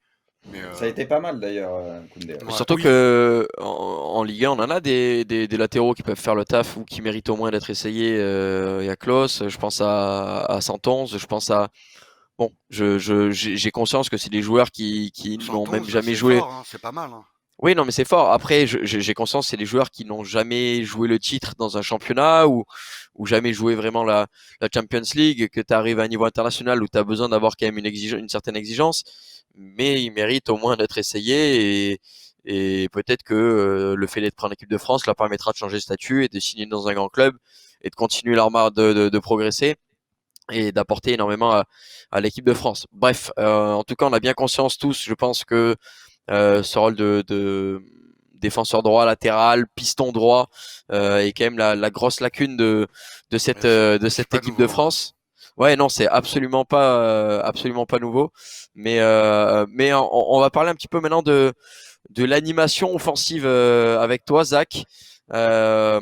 Mais Ça a été pas mal d'ailleurs, Koundé. mais surtout Oui. que en Ligue 1, on en a des latéraux qui peuvent faire le taf ou qui méritent au moins d'être essayés. Il y a Klose, je pense à Santonze, je pense à. Bon, j'ai conscience que c'est des joueurs qui n'ont même 111, jamais c'est joué. fort, hein, c'est pas mal. Hein. Oui, non, mais c'est fort. Après, j'ai conscience que c'est des joueurs qui n'ont jamais joué le titre dans un championnat ou jamais joué vraiment la Champions League, que tu arrives à un niveau international où tu as besoin d'avoir quand même une certaine exigence, mais ils méritent au moins d'être essayés et peut-être que le fait d'être pris en équipe de France leur permettra de changer de statut et de signer dans un grand club et de continuer leur marque de progresser et d'apporter énormément à l'équipe de France. Bref, en tout cas, on a bien conscience tous, je pense que ce rôle de défenseur droit, latéral, piston droit est quand même la grosse lacune de cette pas équipe nouveau, de hein. France. Ouais, non, c'est absolument pas nouveau. Mais on va parler un petit peu maintenant de l'animation offensive avec toi, Zach. Euh,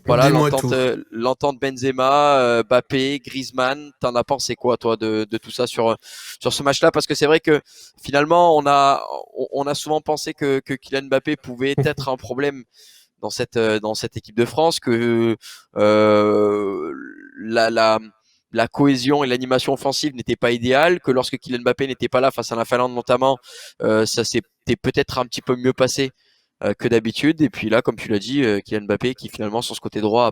voilà, Dis-moi tout. l'entente Benzema, Mbappé, Griezmann, t'en as pensé quoi, toi, de tout ça sur ce match-là? Parce que c'est vrai que finalement, on a souvent pensé que Kylian Mbappé pouvait être un problème dans cette équipe de France, que euh, la, la, la cohésion et l'animation offensive n'étaient pas idéales, que lorsque Kylian Mbappé n'était pas là face à la Finlande notamment, ça s'était peut-être un petit peu mieux passé que d'habitude. Et puis là, comme tu l'as dit, Kylian Mbappé qui finalement sur ce côté droit a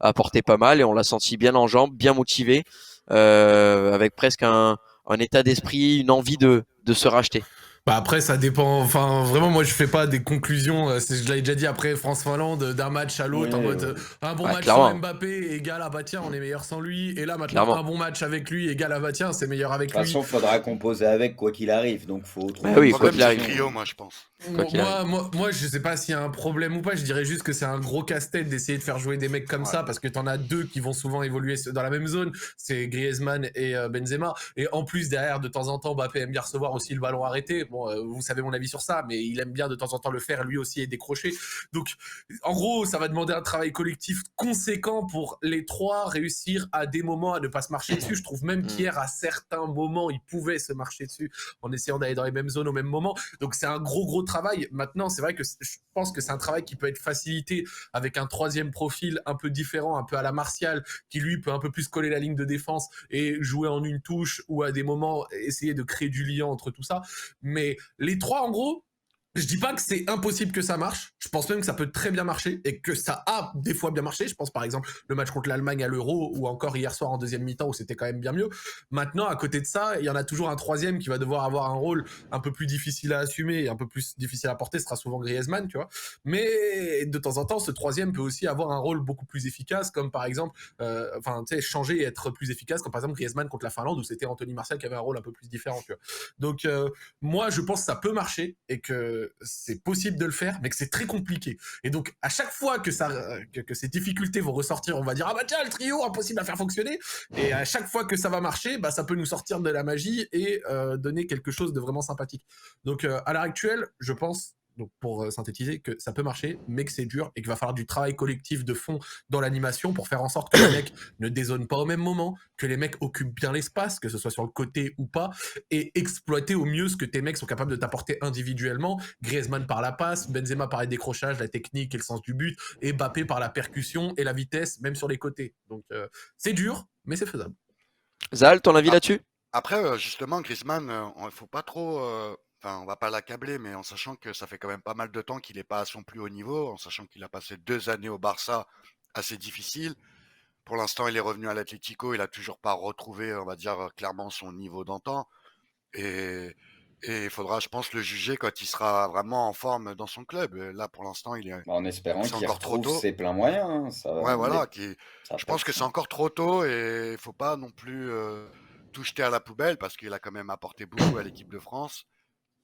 apporté pas mal et on l'a senti bien en jambes, bien motivé, avec presque un état d'esprit, une envie de se racheter. Bah après, ça dépend. Enfin, vraiment, moi, je fais pas des conclusions. Je l'avais déjà dit après France-Finlande, d'un match à l'autre, en mode un bon Ouais, match clairement. sans Mbappé égale ah bah tiens, on est meilleur sans lui. Et là, maintenant, Clairement. un bon match avec lui égale ah bah tiens, c'est meilleur De avec toute lui. façon, il faudra composer avec quoi qu'il arrive. Donc, il faut trouver Bah oui, une quoi Problème, qu'il c'est arrive. le solution. trio, moi, je pense. Quoi qu'il arrive. Moi, je sais pas s'il y a un problème ou pas. Je dirais juste que c'est un gros casse-tête d'essayer de faire jouer des mecs comme ça parce que t'en as deux qui vont souvent évoluer dans la même zone. C'est Griezmann et Benzema. Et en plus, derrière, de temps en temps, Mbappé aime bien recevoir aussi le ballon arrêté. Bon, vous savez mon avis sur ça, mais il aime bien de temps en temps le faire lui aussi et décrocher. Donc, en gros, ça va demander un travail collectif conséquent pour les trois réussir à des moments à ne pas se marcher dessus. Je trouve même qu'hier, à certains moments, ils pouvaient se marcher dessus en essayant d'aller dans les mêmes zones au même moment. Donc, c'est un gros travail. Maintenant, c'est vrai que je pense que c'est un travail qui peut être facilité avec un troisième profil un peu différent, un peu à la Martial, qui lui peut un peu plus coller la ligne de défense et jouer en une touche ou à des moments essayer de créer du lien entre tout ça. Mais les trois, en gros, Je dis pas que c'est impossible que ça marche. Je pense même que ça peut très bien marcher et que ça a des fois bien marché. Je pense par exemple le match contre l'Allemagne à l'Euro ou encore hier soir en deuxième mi-temps où c'était quand même bien mieux. Maintenant, à côté de ça, il y en a toujours un troisième qui va devoir avoir un rôle un peu plus difficile à assumer et un peu plus difficile à porter. Ce sera souvent Griezmann, tu vois. Mais de temps en temps, ce troisième peut aussi avoir un rôle beaucoup plus efficace, comme par exemple, tu sais, changer et être plus efficace, comme par exemple Griezmann contre la Finlande où c'était Anthony Martial qui avait un rôle un peu plus différent, tu vois. Donc, moi, je pense que ça peut marcher et que c'est possible de le faire, mais que c'est très compliqué. Et donc, à chaque fois que ces difficultés vont ressortir, on va dire, ah bah tiens, le trio, impossible à faire fonctionner. Et à chaque fois que ça va marcher, bah, ça peut nous sortir de la magie et donner quelque chose de vraiment sympathique. Donc, à l'heure actuelle, je pense, donc pour synthétiser, que ça peut marcher, mais que c'est dur et qu'il va falloir du travail collectif de fond dans l'animation pour faire en sorte que les mecs ne dézonent pas au même moment, que les mecs occupent bien l'espace, que ce soit sur le côté ou pas, et exploiter au mieux ce que tes mecs sont capables de t'apporter individuellement. Griezmann par la passe, Benzema par les décrochages, la technique et le sens du but, et Mbappé par la percussion et la vitesse, même sur les côtés. Donc c'est dur, mais c'est faisable. Zal, ton avis là-dessus? Après, justement, Griezmann, il faut pas trop. Enfin, on va pas l'accabler, mais en sachant que ça fait quand même pas mal de temps qu'il n'est pas à son plus haut niveau, en sachant qu'il a passé 2 années au Barça assez difficiles. Pour l'instant, il est revenu à l'Atlético, il a toujours pas retrouvé, on va dire, clairement son niveau d'antan. Et il faudra, je pense, le juger quand il sera vraiment en forme dans son club. Là, pour l'instant, En espérant c'est qu'il encore trop retrouve tôt. ses pleins moyens. Hein. Ça, Ouais, voilà. ça va Je pas pense être que c'est simple. encore trop tôt et il faut pas non plus tout jeter à la poubelle parce qu'il a quand même apporté beaucoup à l'équipe de France.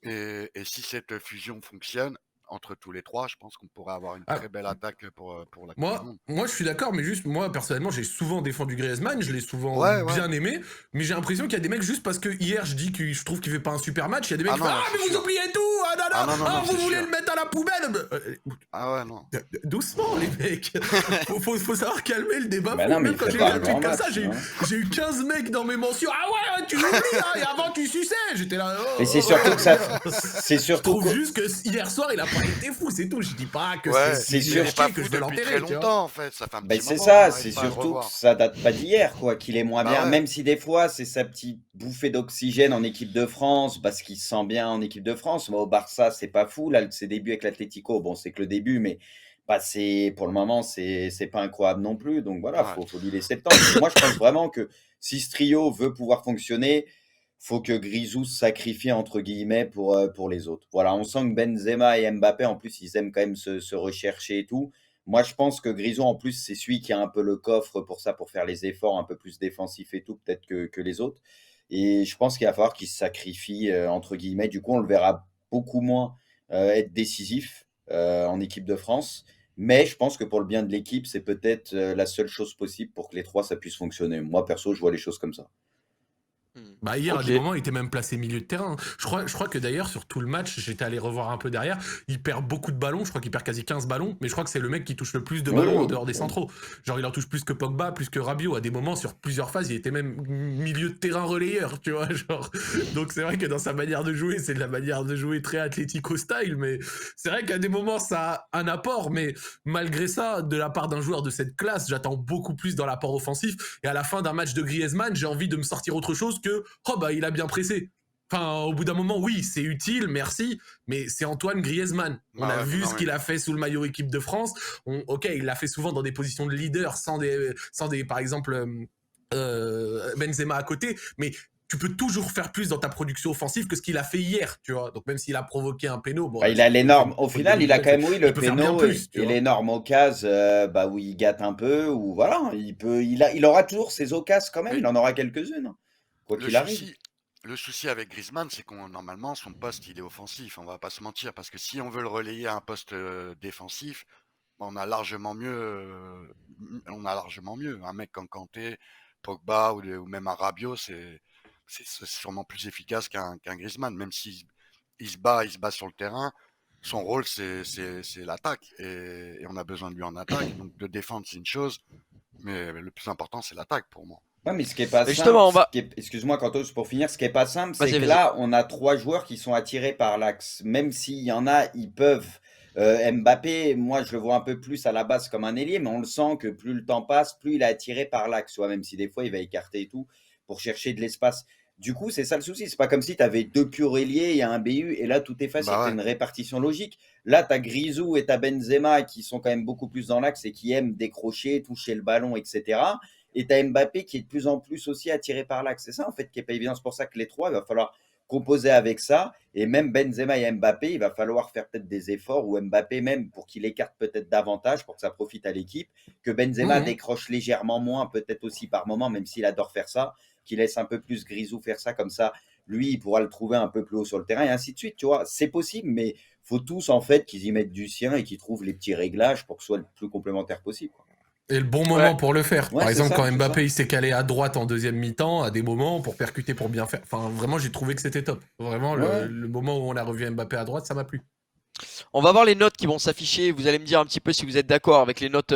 Et si cette fusion fonctionne entre tous les trois, je pense qu'on pourrait avoir une très Ah, belle attaque pour la Coupe du Moi, Monde. moi, je suis d'accord, mais juste, moi, personnellement, j'ai souvent défendu Griezmann, je l'ai souvent Ouais, ouais. bien aimé, mais j'ai l'impression qu'il y a des mecs, juste parce que hier, je dis que je trouve qu'il fait pas un super match, il y a des mecs Ah qui font, non, ah, c'est mais vous sûr. oubliez tout, ah, non, Ah non, non, non, ah, non, vous c'est voulez sûr. le mettre à la poubelle. Ah ouais, non. Doucement, les mecs. Faut savoir calmer le débat. Bah non, mais Même il quand fait j'ai eu pas un un grand tweet comme ça, match. Hein. j'ai eu 15 mecs dans mes mentions. Ah ouais, tu oublies, hein, et avant tu suçais. J'étais là. Mais c'est surtout que c'est Je surtout trouve juste que hier soir, il a pas été fou, c'est tout. Je dis pas que Ouais, c'est qu'il il est n'est sûr. pas chier, que fou je veux depuis très l'enterrer, tu vois. longtemps, en fait. Ça fait un Ben petit c'est moment qu'on ça, n'arrive c'est pas à le surtout que revoir. ça date pas d'hier, quoi, qu'il est moins Bah bien. ouais. Même si des fois, c'est sa petite bouffée d'oxygène en équipe de France, parce qu'il se sent bien en équipe de France. Moi, au Barça, c'est pas fou. Là, ses débuts avec l'Atlético, bon, c'est que le début, mais bah, pour le moment, c'est pas incroyable non plus. Donc voilà, Ouais. faut lui laisser le temps. Moi, je pense vraiment que si ce trio veut pouvoir fonctionner, faut que Grisou se sacrifie entre guillemets pour les autres. Voilà, on sent que Benzema et Mbappé, en plus, ils aiment quand même se rechercher et tout. Moi, je pense que Grisou, en plus, c'est celui qui a un peu le coffre pour ça, pour faire les efforts un peu plus défensifs et tout, peut-être que les autres. Et je pense qu'il va falloir qu'il se sacrifie, entre guillemets. Du coup, on le verra beaucoup moins être décisif en équipe de France. Mais je pense que pour le bien de l'équipe, c'est peut-être la seule chose possible pour que les trois, ça puisse fonctionner. Moi, perso, je vois les choses comme ça. Bah hier, à Ok. des moments, il était même placé milieu de terrain. Je crois que d'ailleurs, sur tout le match, j'étais allé revoir un peu derrière, il perd beaucoup de ballons, je crois qu'il perd quasi 15 ballons, mais je crois que c'est le mec qui touche le plus de Oui, ballons en oui, dehors des oui. centraux. Genre, il en touche plus que Pogba, plus que Rabiot. À des moments, sur plusieurs phases, il était même milieu de terrain relayeur, tu vois. Genre. Donc c'est vrai que dans sa manière de jouer, c'est de la manière de jouer très Atlético style, mais c'est vrai qu'à des moments, ça a un apport, mais malgré ça, de la part d'un joueur de cette classe, j'attends beaucoup plus dans l'apport offensif. Et à la fin d'un match de Griezmann, j'ai envie de me sortir autre chose que oh bah il a bien pressé. Enfin, au bout d'un moment, oui, c'est utile, merci, mais c'est Antoine Griezmann. On Bah a ouais, mais vu non, ce mais qu'il a fait sous le maillot équipe de France. Ok, il l'a fait souvent dans des positions de leader, sans des par exemple, Benzema à côté, mais tu peux toujours faire plus dans ta production offensive que ce qu'il a fait hier, tu vois. Donc même s'il a provoqué un péno, bon, Bah, il a les c'est normes. une Au faute de final, il a quand Miguel, même oui tu le peux faire bien péno plus, tu et les vois. normes occasions bah, où il gâte un peu ou voilà, il aura toujours ses occasions quand même. mais Il en aura quelques-unes, hein, quoi le qu'il arrive. souci avec Griezmann, c'est qu'on normalement son poste il est offensif. On va pas se mentir parce que si on veut le relayer à un poste défensif, on a largement mieux. On a largement mieux. Un mec comme Kanté, Pogba ou même un Rabiot, c'est sûrement plus efficace qu'un Griezmann. Même s'il il se bat sur le terrain, son rôle c'est l'attaque et on a besoin de lui en attaque. Donc de défendre c'est une chose, mais le plus important c'est l'attaque pour moi. Ouais, mais ce qui est pas Et simple, justement, on va. excuse-moi Quentos pour finir, ce qui est pas simple, c'est Vas-y, que vas-y. là, on a trois joueurs qui sont attirés par l'axe. Même s'il y en a, ils peuvent. Mbappé, moi, je le vois un peu plus à la base comme un ailier, mais on le sent que plus le temps passe, plus il est attiré par l'axe, même si des fois il va écarter et tout pour chercher de l'espace. Du coup, c'est ça le souci. C'est pas comme si tu avais 2 purs ailiers et un BU et là, tout est facile. Bah Tu ouais. une répartition logique. Là, tu as Grisou et tu Benzema qui sont quand même beaucoup plus dans l'axe et qui aiment décrocher, toucher le ballon, etc. Et tu as Mbappé qui est de plus en plus aussi attiré par l'axe. C'est ça, en fait, qui est pas évident. C'est pour ça que les trois, il va falloir composer avec ça. Et même Benzema et Mbappé, il va falloir faire peut-être des efforts, ou Mbappé même, pour qu'il écarte peut-être davantage, pour que ça profite à l'équipe, que Benzema décroche légèrement moins, peut-être aussi par moment, même s'il adore faire ça, qu'il laisse un peu plus Grisou faire ça, comme ça, lui, il pourra le trouver un peu plus haut sur le terrain, et ainsi de suite, tu vois. C'est possible, mais faut tous, en fait, qu'ils y mettent du sien et qu'ils trouvent les petits réglages pour que ce soit le plus complémentaire possible, quoi. Et le bon Ouais. moment pour le faire. Ouais, Par c'est exemple, ça, quand c'est Mbappé ça. il s'est calé à droite en deuxième mi-temps, à des moments pour percuter, pour bien faire. Enfin, vraiment, j'ai trouvé que c'était top. Vraiment, Ouais. le moment où on a revu Mbappé à droite, ça m'a plu. On va voir les notes qui vont s'afficher. Vous allez me dire un petit peu si vous êtes d'accord avec les notes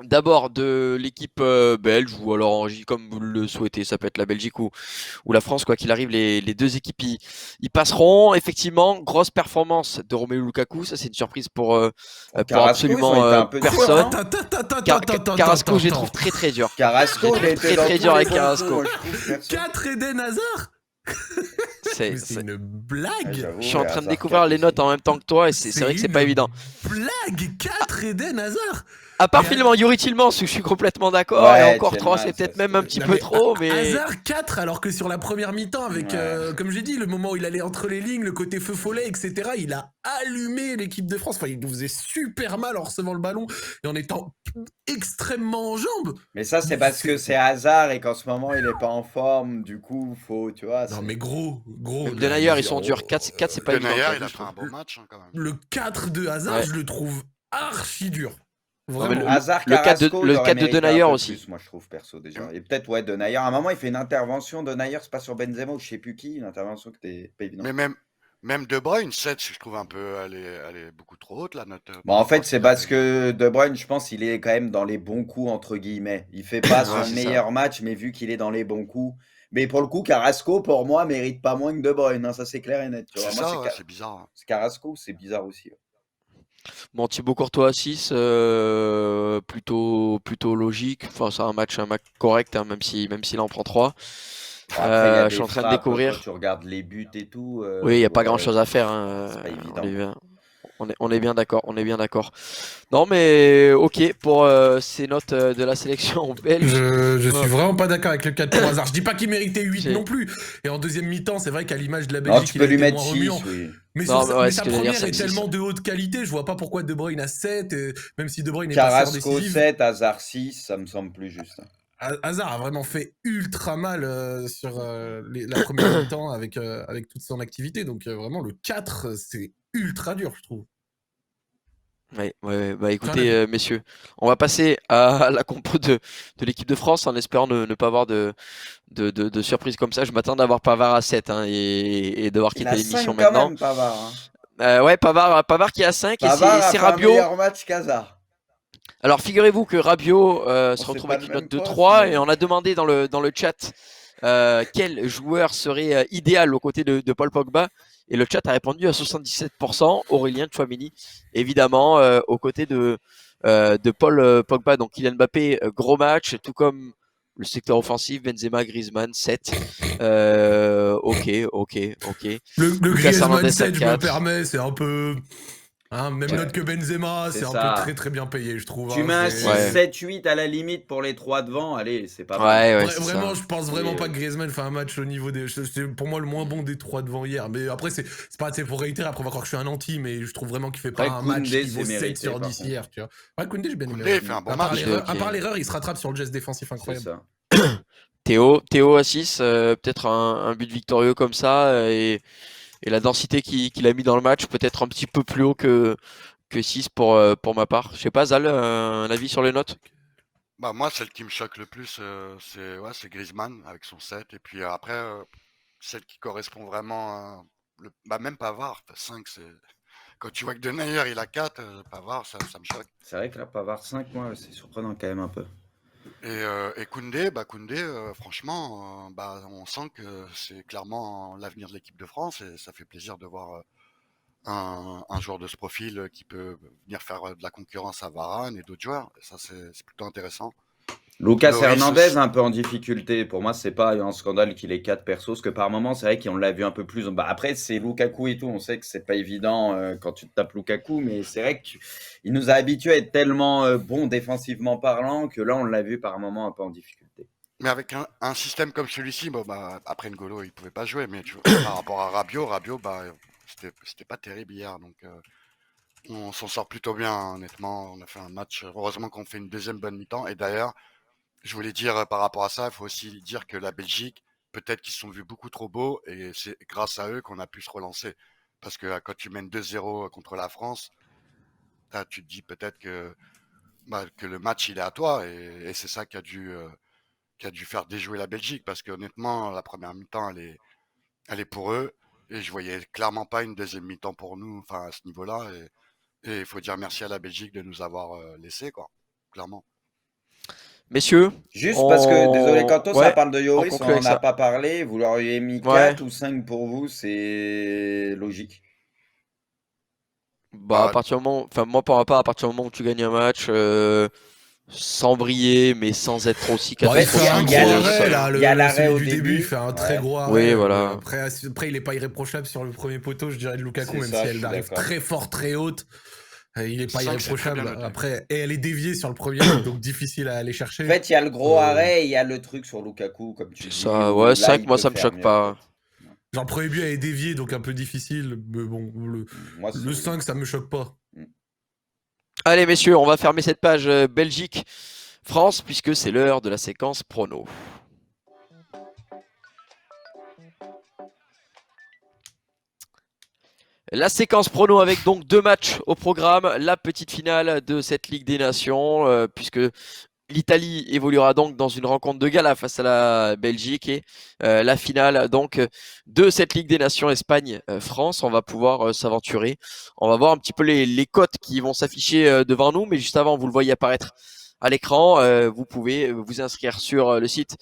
d'abord de l'équipe belge ou alors en J comme vous le souhaitez. Ça peut être la Belgique ou la France, quoi qu'il arrive. Les deux équipes y passeront. Effectivement, grosse performance de Romelu Lukaku. Ça, c'est une surprise pour Carrasco, ils ont absolument été un peu durs, personne. hein. Carrasco, je les trouve très très durs. Carrasco, Je il les a trouve été très dans très tous dur les avec bons Carrasco. coups, moi, je trouve, perso. 4 Eden Hazard. C'est, Mais c'est c'est- une Ouais, blague. j'avoue, Je suis en ouais, train de Hazard découvrir 4 les notes aussi. en même temps que toi et c'est vrai que c'est pas évident. Blague. 4 Eden Hazard. À part Mais finalement Yuri Tillmans où je suis complètement d'accord et Ouais, encore 3 Tielemans, c'est ça, peut-être même un petit Non, peu mais trop mais Hazard 4 alors que sur la première mi-temps avec Ouais. comme j'ai dit le moment où il allait entre les lignes, le côté feu follet, etc., il a allumé l'équipe de France. Enfin, il nous faisait super mal en recevant le ballon et en étant extrêmement en jambes. Mais ça, c'est parce que c'est Hazard et qu'en ce moment, il est pas en forme. Du coup, faut, tu vois, Non c'est... mais gros même Denayer ils sont durs. 4 c'est pas évident Denayer, quand il même, a je fait un trouve. bon match hein, quand même. le 4 de Hazard, Ouais. je le trouve archi dur. Non, mais Vraiment. Hazard, le 4 Carrasco, il le aurait 4 de mérité Denayer un peu aussi. plus, moi, je trouve, perso, déjà. Et peut-être, ouais, Denayer. À un moment, il fait une intervention. Denayer, c'est pas sur Benzema ou je sais plus qui. Une intervention qui était pas évidente. Mais même De Bruyne, 7, je trouve un peu, elle est beaucoup trop haute la note Bon, par en rapport à fait, ce c'est qu'il a parce fait hier. que De Bruyne, je pense, il est quand même dans les bons coups, entre guillemets. Il fait pas Ouais, son c'est ça. meilleur match, mais vu qu'il est dans les bons coups. Mais pour le coup, Carrasco, pour moi, mérite pas moins que De Bruyne, hein, ça c'est clair et net. Tu vois, C'est moi, ça, ouais, c'est bizarre. Hein. c'est Carrasco, c'est bizarre aussi. Ouais. Bon, Thibaut Courtois 6 plutôt logique. Enfin, c'est un match correct hein, même s'il en prend 3. Bon, après, il y a Je suis des en train de frappes, quand découvrir. tu regardes les buts et tout. Oui, il n'y a pas Ouais, grand-chose à faire hein, c'est pas on est évident. bien on est bien d'accord, on est bien d'accord. Non mais OK pour ces notes de la sélection belge. Je Euh, suis vraiment pas d'accord avec le 4 pour Hazard. Je dis pas qu'il méritait 8 j'ai- non plus. Et en deuxième mi-temps, c'est vrai qu'à l'image de la Non, Belgique, tu il peux a lui été mettre moins remuant. 6, oui. Mais, Non, mais ouais, mais ce sa que j'allais dire, première est 5-6. tellement de haute qualité, je vois pas pourquoi De Bruyne a 7, même si De Bruyne est passeur Carrasco décisif. 7, Hazard 6, ça me semble plus juste. Hazard a vraiment fait ultra mal sur la première mi-temps avec toute son activité. Donc vraiment, le 4, c'est ultra dur, je trouve. Ouais. Bah Rien à écoutez, dire. messieurs, on va passer à la compo de l'équipe de France en espérant ne pas avoir de surprise comme ça. Je m'attends d'avoir Pavard à 7 hein, et devoir Il quitter a l'émission 5 quand maintenant. même, Pavard. Hein. Ouais, Pavard qui est à 5 et Pavard a c'est fait un Rabiot. meilleur match qu'Hazard. Alors figurez-vous que Rabiot Bon, se c'est retrouve pas avec le une note même de poste, 3 mais... et on a demandé dans le chat quel joueur serait idéal aux côtés de Paul Pogba. Et le chat a répondu à 77%, Aurélien Tchouameni, évidemment, aux côtés de Paul Pogba. Donc Kylian Mbappé, gros match, tout comme le secteur offensif, Benzema, Griezmann, 7. Ok. Le Lucas Griezmann Hernandez à 7, je me 4. permets, c'est un peu... Hein, même Ouais, note que Benzema, c'est c'est un peu ça. très bien payé, je trouve. Tu Hein, mets un 6, Ouais. 7, 8 à la limite pour les 3 devant, allez, c'est pas mal. Ouais, c'est Vraiment, ça. je pense vraiment pas que Griezmann fait un match au niveau des. C'est pour moi le moins bon des 3 devant hier. Mais après, c'est pas assez pour réitérer. Après, on va croire que je suis un anti, mais je trouve vraiment qu'il fait pas Après, un match Koundé, qui vaut c'est 7 mérité, sur par 10 contre. hier, tu vois. Ouais, Koundé, j'ai bien aimé. Koundé, il fait un bon match. Ok. À part l'erreur, il se rattrape sur le geste défensif C'est incroyable. ça. Théo à 6, peut-être un but victorieux comme ça et la densité qu'il a mis dans le match peut-être un petit peu plus haut que 6 pour ma part. Je sais pas, Zal, un avis sur les notes? Bah moi, celle qui me choque le plus, c'est Griezmann avec son 7. Et puis après, celle qui correspond vraiment à bah même Pavard, 5, c'est... Quand tu vois que Denayer, il a 4, Pavard, ça me choque. C'est vrai que là, Pavard 5, moi, c'est surprenant quand même un peu. Et Koundé, franchement, bah, on sent que c'est clairement l'avenir de l'équipe de France et ça fait plaisir de voir un joueur de ce profil qui peut venir faire de la concurrence à Varane et d'autres joueurs. Et ça, c'est plutôt intéressant. Lucas Lloris Hernandez aussi. un peu en difficulté. Pour moi, c'est pas un scandale qu'il ait 4 persos, parce que par moment, c'est vrai qu'on l'a vu un peu plus. Bah, après, c'est Lukaku et tout. On sait que c'est pas évident quand tu te tapes Lukaku, mais c'est vrai qu'il nous a habitués à être tellement bon défensivement parlant que là, on l'a vu par moment un peu en difficulté. Mais avec un système comme celui-ci, bon, bah, après N'Golo, il pouvait pas jouer, mais par rapport à Rabiot, bah, c'était pas terrible hier. Donc, on s'en sort plutôt bien, honnêtement. On a fait un match. Heureusement qu'on fait une deuxième bonne mi-temps. Et d'ailleurs, je voulais dire par rapport à ça, il faut aussi dire que la Belgique, peut-être qu'ils se sont vus beaucoup trop beaux et c'est grâce à eux qu'on a pu se relancer. Parce que quand tu mènes 2-0 contre la France, tu te dis peut-être que le match il est à toi et c'est ça qui a dû faire déjouer la Belgique. Parce que honnêtement, la première mi-temps, elle est pour eux et je voyais clairement pas une deuxième mi-temps pour nous, enfin à ce niveau-là. Et il faut dire merci à la Belgique de nous avoir laissé, quoi, clairement. Messieurs, Juste parce que, désolé, quand ça ouais, parle de on Yoris, on conclut avec n'en a ça. pas parlé. Vous leur avez mis Ouais. 4 ou 5 pour vous, c'est logique. Bah, à Bah, partir du moment, enfin, moi, pour ma part, à partir du moment où tu gagnes un match, sans briller, mais sans être aussi Bon, En il fait, fait catastrophique, un il y a gros arrêt, ça. là, il y a l'arrêt celui au du début, il début. fait un très Ouais, gros Oui, arrêt. voilà. Après, il est pas irréprochable sur le premier poteau, je dirais, de Lukaku, c'est même ça, si je elle suis arrive d'accord. très fort, très haute. Il est pas 5, c'est très bien irréprochable. noté. Après, et elle est déviée sur le premier, donc difficile à aller En chercher. fait, il y a le gros arrêt et il y a le truc sur Lukaku, comme tu C'est dis, ça, où ouais, là, 5, il moi, peut ça me faire choque mieux, pas. peut-être. Ouais. Genre, le premier but, elle est déviée, donc un peu difficile. Mais bon, Moi, le 5, ça me choque pas. Allez, messieurs, on va fermer cette page Belgique-France, puisque c'est l'heure de la séquence prono. La séquence prono avec donc 2 matchs au programme, la petite finale de cette Ligue des Nations, puisque l'Italie évoluera donc dans une rencontre de gala face à la Belgique et la finale donc de cette Ligue des Nations Espagne-France. On va pouvoir s'aventurer. On va voir un petit peu les cotes qui vont s'afficher devant nous, mais juste avant, vous le voyez apparaître à l'écran. Vous pouvez vous inscrire sur le site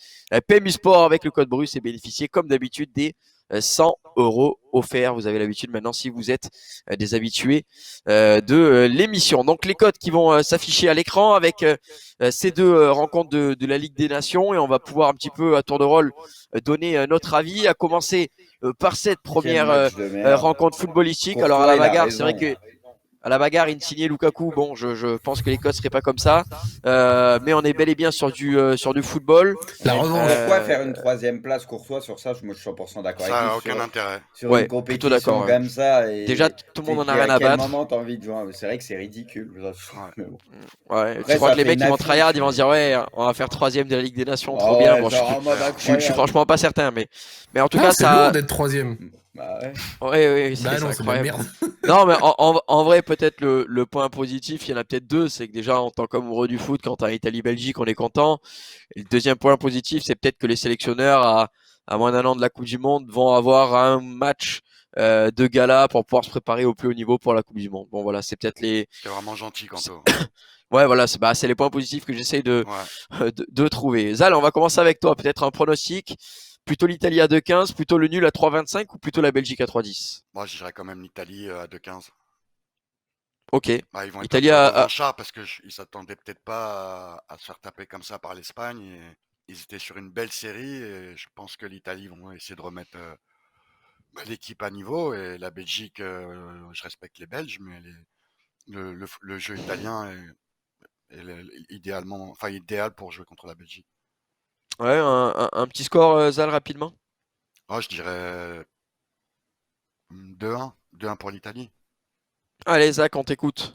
PMU Sport avec le code BRUS et bénéficier comme d'habitude des 100 € offerts. Vous avez l'habitude maintenant si vous êtes des habitués de l'émission. Donc les codes qui vont s'afficher à l'écran avec ces deux rencontres de la Ligue des Nations et on va pouvoir un petit peu à tour de rôle donner notre avis, à commencer par cette Quel première match de merde. rencontre footballistique. Alors à Courtois, la il a bagarre, c'est vrai raison. que à la bagarre, Insigné Lukaku, bon, je pense que les codes seraient pas comme ça, mais on est bel et bien sur du football. La Mais revanche. pourquoi Euh, faire une troisième place, Courtois, sur ça? Moi, je suis 100% d'accord avec Ça vous. a aucun intérêt. Sur une ouais, plutôt d'accord. compétition Ouais. comme ça, Déjà, et tout le monde en a rien à à quel battre. moment tu as envie de jouer? C'est vrai que c'est ridicule. Ouais. Mais bon. Ouais. Tu Après, crois ça que les fait mecs une ils vont affiche, tryhard, ils vont se dire ouais, on va faire troisième de la Ligue des Nations, trop Ah bien. ouais, Bon, genre en mode je suis incroyable. franchement pas certain, mais en tout Non, cas c'est lourd ça, d'être troisième. Bah ouais. ouais, Bah c'est non, c'est de la incroyable. merde. Non, mais en vrai, peut-être le point positif, il y en a peut-être deux. C'est que déjà, en tant qu'amoureux du foot, quand t'as Italie-Belgique, on est content. Et le deuxième point positif, c'est peut-être que les sélectionneurs, à moins d'un an de la Coupe du Monde, vont avoir un match de gala pour pouvoir se préparer au plus haut niveau pour la Coupe du Monde. Bon, voilà, c'est peut-être les. C'est vraiment gentil, Kanto. Ouais, voilà, c'est les points positifs que j'essaye Ouais. de trouver. Zal, on va commencer avec toi. Peut-être un pronostic. Plutôt l'Italie à 2,15, plutôt le nul à 3,25 ou plutôt la Belgique à 3,10. Moi, je dirais quand même l'Italie à 2-15. Ok. Bah, ils vont être un Italie peu à, revanchards parce qu'ils s'attendaient peut-être pas à se faire taper comme ça par l'Espagne. Et ils étaient sur une belle série et je pense que l'Italie vont essayer de remettre l'équipe à niveau. Et la Belgique, je respecte les Belges, mais le jeu italien est idéalement, enfin, idéal pour jouer contre la Belgique. ouais, un petit score, Zal, rapidement. Ah, je dirais 2-1. 2-1 pour l'Italie. Allez, Zach, on t'écoute.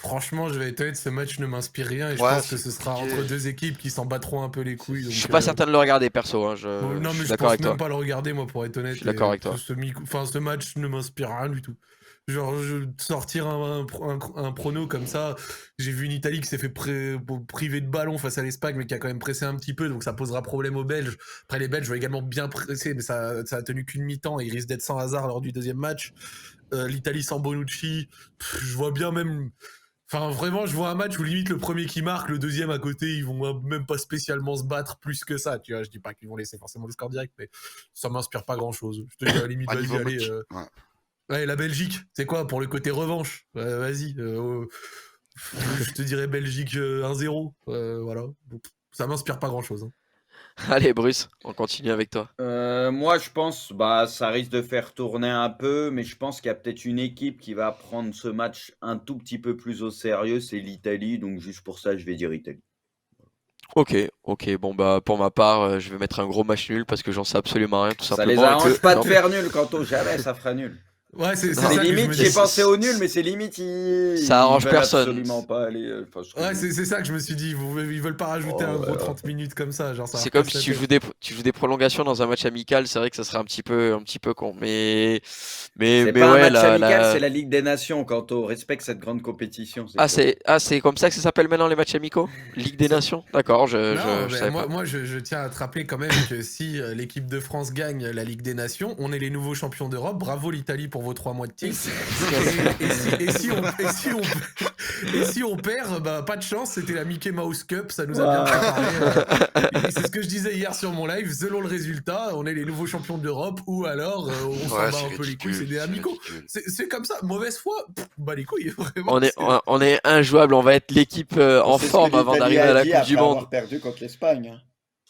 Franchement, je vais être honnête, ce match ne m'inspire rien et je Ouais, pense que c'est ce sera compliqué. entre deux équipes qui s'en battront un peu les couilles. Je Donc, suis pas certain de le regarder, perso. Hein, bon, non, je mais suis je d'accord pense avec même toi. pas le regarder, moi, pour être honnête. Je suis d'accord avec toi. Ce match ne m'inspire rien du tout. Genre, sortir un prono comme ça, j'ai vu une Italie qui s'est fait priver de ballon face à l'Espagne, mais qui a quand même pressé un petit peu, donc ça posera problème aux Belges. Après, les Belges vont également bien presser, mais ça a tenu qu'une mi-temps et ils risquent d'être sans hasard lors du deuxième match. L'Italie sans Bonucci, je vois bien même. Enfin, vraiment, je vois un match où limite le premier qui marque, le deuxième à côté, ils vont même pas spécialement se battre plus que ça. Tu vois, je dis pas qu'ils vont laisser forcément le score direct, mais ça m'inspire pas grand chose. Je te dis à la limite, À vas-y, niveau allez. ouais. Ouais, la Belgique, c'est quoi pour le côté revanche? Vas-y. Je te dirais Belgique 1-0. Voilà. Donc, ça m'inspire pas grand-chose. Hein. Allez, Bruce, on continue avec toi. Moi, je pense, ça risque de faire tourner un peu, mais je pense qu'il y a peut-être une équipe qui va prendre ce match un tout petit peu plus au sérieux, c'est l'Italie. Donc, juste pour ça, je vais dire Italie. Ok, bon bah pour ma part, je vais mettre un gros match nul parce que j'en sais absolument rien, tout Ça les simplement. arrange pas de faire nul, Kanto. Jamais ça fera nul. Ouais, c'est Non, ça C'est que je limite, me j'ai dis. pensé au nul, mais c'est limite, Ça ils arrange veulent personne. absolument pas aller. Ouais, c'est ça que je me suis dit. Ils veulent pas rajouter Oh, un gros ouais. 30 minutes comme ça. Genre, ça C'est leur comme casse si la tu tête. joues des prolongations dans un match amical, c'est vrai que ça serait un petit peu con. Mais C'est pas un ouais, match amical, c'est la Ligue des Nations, Kanto. Respecte cette grande compétition. C'est tout. c'est comme ça que ça s'appelle maintenant les matchs amicaux? Ligue des Ça- Nations? D'accord, Non, je mais savais pas. moi je tiens à te rappeler quand même que si l'équipe de France gagne la Ligue des Nations, on est les nouveaux champions d'Europe. Bravo l'Italie pour vos 3 mois de titre. Et si on perd, bah, pas de chance, c'était la Mickey Mouse Cup, ça nous a bien préparé. C'est ce que je disais hier sur mon live. Selon le résultat, on est les nouveaux champions d'Europe ou alors on s'en Ouais, bat c'est un peu les couilles, c'est ridicule. des C'est amicaux. ridicule. C'est comme ça, mauvaise foi, bah les couilles, vraiment. On est injouable, on va être l'équipe en C'est ce forme que avant l'Italie d'arriver à a la dit Coupe du après Monde. avoir perdu contre l'Espagne. Hein.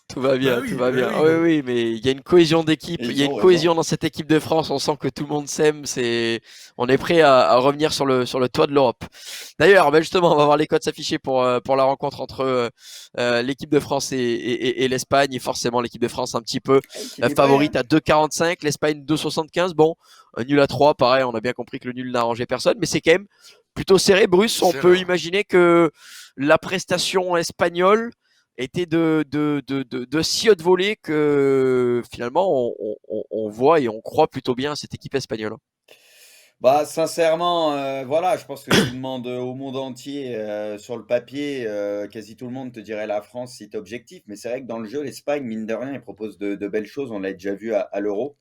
Tout va bien, tout va bien. oui, Ah oui, oui, mais il y a une cohésion d'équipe, Et il y a ils une ont cohésion raison. dans cette équipe de France. On sent que tout le monde s'aime. On est prêt à revenir sur le toit de l'Europe. D'ailleurs, ben justement, on va voir les codes s'afficher pour la rencontre entre l'équipe de France et l'Espagne. Et forcément, l'équipe de France un petit peu Équilibré, favorite hein. à 2,45, l'Espagne 2,75. Bon, un nul à 3, pareil, on a bien compris que le nul n'a arrangé personne, mais c'est quand même plutôt serré. Bruce, on Serré, peut ouais. imaginer que la prestation espagnole était de si haute volée que finalement on voit et on croit plutôt bien à cette équipe espagnole. Sincèrement, voilà, je pense que tu demandes au monde entier, sur le papier, quasi tout le monde te dirait la France si tu es objectif. Mais c'est vrai que dans le jeu, l'Espagne, mine de rien, ils proposent de belles choses. On l'a déjà vu à l'Euro.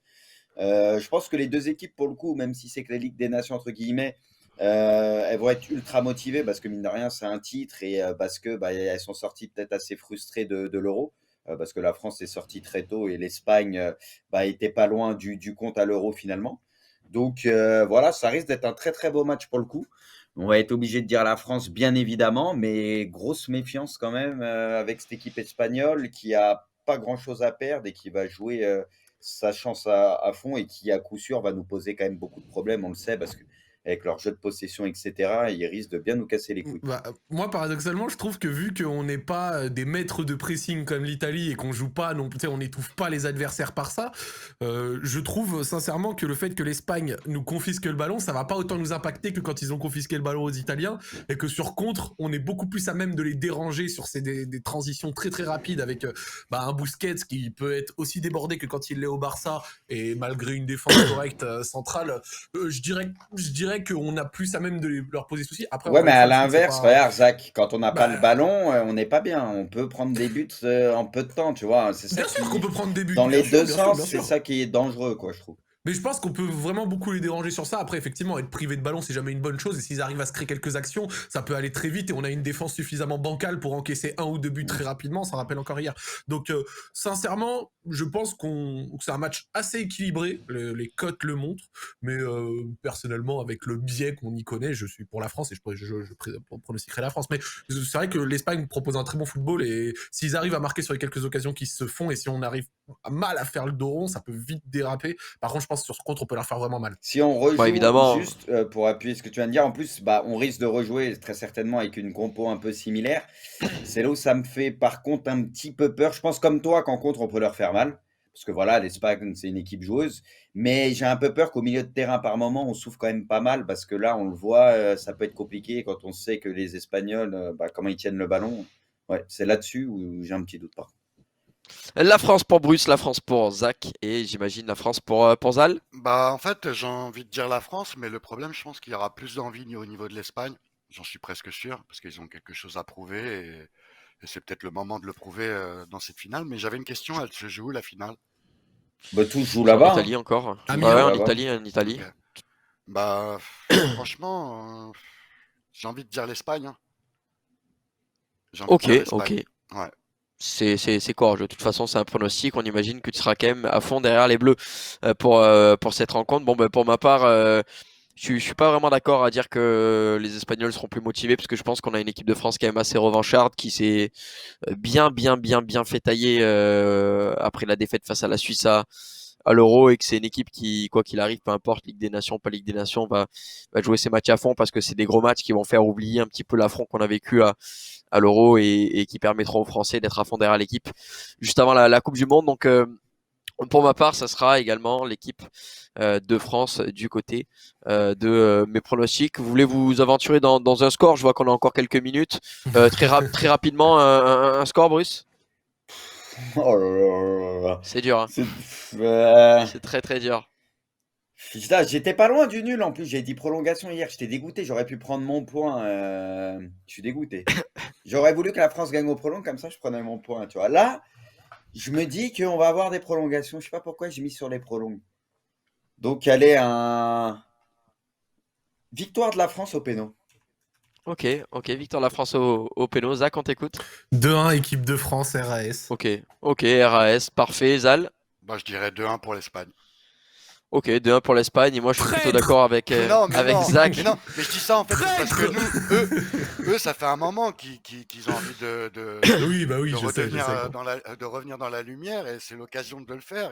Je pense que les 2 équipes, pour le coup, même si c'est que la Ligue des Nations, entre guillemets, elles vont être ultra motivées parce que mine de rien, c'est un titre et parce que, elles sont sorties peut-être assez frustrées de l'Euro, parce que la France est sortie très tôt et l'Espagne, était pas loin du compte à l'Euro finalement. Donc voilà, ça risque d'être un très, très beau match pour le coup. On va être obligé de dire la France, bien évidemment, mais grosse méfiance quand même, avec cette équipe espagnole qui a pas grand-chose à perdre et qui va jouer, sa chance à fond et qui, à coup sûr, va nous poser quand même beaucoup de problèmes. On le sait parce qu'avec leur jeu de possession, etc., ils risquent de bien nous casser les couilles. Bah, moi, paradoxalement, je trouve que vu qu'on n'est pas des maîtres de pressing comme l'Italie et qu'on joue pas, non, on n'étouffe pas les adversaires par ça, je trouve sincèrement que le fait que l'Espagne nous confisque le ballon, ça va pas autant nous impacter que quand ils ont confisqué le ballon aux Italiens et que sur contre, on est beaucoup plus à même de les déranger sur des transitions très très rapides avec un Busquets qui peut être aussi débordé que quand il est au Barça et malgré une défense correcte centrale, je dirais qu'on a plus à même de leur poser souci. Après, Ouais, encore mais une à fois, le foot, c'est l'inverse, pas. regarde, Zach, quand on n'a pas le Bah, ballon, on n'est pas bien. On peut prendre des buts en peu de temps, tu vois. C'est ça bien sûr qu'on peut prendre des buts, dans bien les sûr, deux bien sûr, sens, bien c'est sûr. ça qui est dangereux, quoi, je trouve. Mais je pense qu'on peut vraiment beaucoup les déranger sur ça. Après, effectivement, être privé de ballon, c'est jamais une bonne chose. Et s'ils arrivent à se créer quelques actions, ça peut aller très vite. Et on a une défense suffisamment bancale pour encaisser 1 ou 2 buts très rapidement. Ça rappelle encore hier. Donc, sincèrement, je pense que c'est un match assez équilibré. Les cotes le montrent. Mais personnellement, avec le biais qu'on y connaît, je suis pour la France et je pronostiquerai la France. Mais c'est vrai que l'Espagne propose un très bon football. Et s'ils arrivent à marquer sur les quelques occasions qui se font, et si on arrive mal à faire le dos rond, ça peut vite déraper. Par contre, je pense que sur ce contre, on peut leur faire vraiment mal. Si on Bah rejoue, évidemment, juste pour appuyer ce que tu viens de dire, en plus, on risque de rejouer très certainement avec une compo un peu similaire. C'est là où ça me fait par contre un petit peu peur. Je pense comme toi qu'en contre, on peut leur faire mal. Parce que voilà, l'Espagne, c'est une équipe joueuse. Mais j'ai un peu peur qu'au milieu de terrain, par moment, on souffre quand même pas mal. Parce que là, on le voit, ça peut être compliqué quand on sait que les Espagnols, comment ils tiennent le ballon. Ouais, c'est là-dessus où j'ai un petit doute. Par contre. la France pour Bruce, la France pour Zach et j'imagine la France pour Zal. Bah, en fait, j'ai envie de dire la France, mais le problème, je pense qu'il y aura plus d'envie au niveau de l'Espagne. J'en suis presque sûr, parce qu'ils ont quelque chose à prouver et c'est peut-être le moment de le prouver dans cette finale. Mais j'avais une question, elle se joue où la finale? Tout se joue C'est en là-bas. Italie Hein. encore. À Tout se Ouais, joue ouais, Milan. en là-bas. Italie, en Italie. Ok. Bah, franchement, j'ai envie de dire l'Espagne. Hein. J'ai envie de Ok, dire ok. l'Espagne. Ouais. C'est courageux. De toute façon, c'est un pronostic. On imagine que tu seras quand même à fond derrière les Bleus pour cette rencontre. Bon, ben, pour ma part, Je suis pas vraiment d'accord à dire que les Espagnols seront plus motivés parce que je pense qu'on a une équipe de France quand même assez revancharde qui s'est bien fait tailler après la défaite face à la Suisse à l'Euro et que c'est une équipe qui, quoi qu'il arrive, peu importe Ligue des Nations, pas Ligue des Nations, va jouer ses matchs à fond parce que c'est des gros matchs qui vont faire oublier un petit peu l'affront qu'on a vécu à l'Euro et qui permettront aux Français d'être à fond derrière l'équipe juste avant la Coupe du Monde. Donc pour ma part, ça sera également l'équipe de France du côté de mes pronostics. Vous voulez vous aventurer dans un score? Je vois qu'on a encore quelques minutes. Très rapidement, un score, Bruce? Oh là là là là. C'est dur, hein. C'est très très dur. Putain, j'étais pas loin du nul en plus. J'ai dit prolongation hier. J'étais dégoûté. J'aurais pu prendre mon point. Je suis dégoûté. J'aurais voulu que la France gagne au prolong, comme ça je prenais mon point. Tu vois. Là, je me dis qu'on va avoir des prolongations. Je sais pas pourquoi j'ai mis sur les prolongs. Donc, allez, victoire de la France au péno. Ok, Victor la France au péno. Zach, on t'écoute. 2-1, équipe de France, RAS. Ok, RAS, parfait. Zal. Bah, je dirais 2-1 pour l'Espagne. Ok, 2-1 pour l'Espagne. Et moi, je suis plutôt Traître. d'accord avec, avec Zach. Mais non, mais je dis ça en fait parce que nous, eux, ça fait un moment qu'ils ont envie Oui, bah oui, de je sais. de revenir dans la lumière et c'est l'occasion de le faire.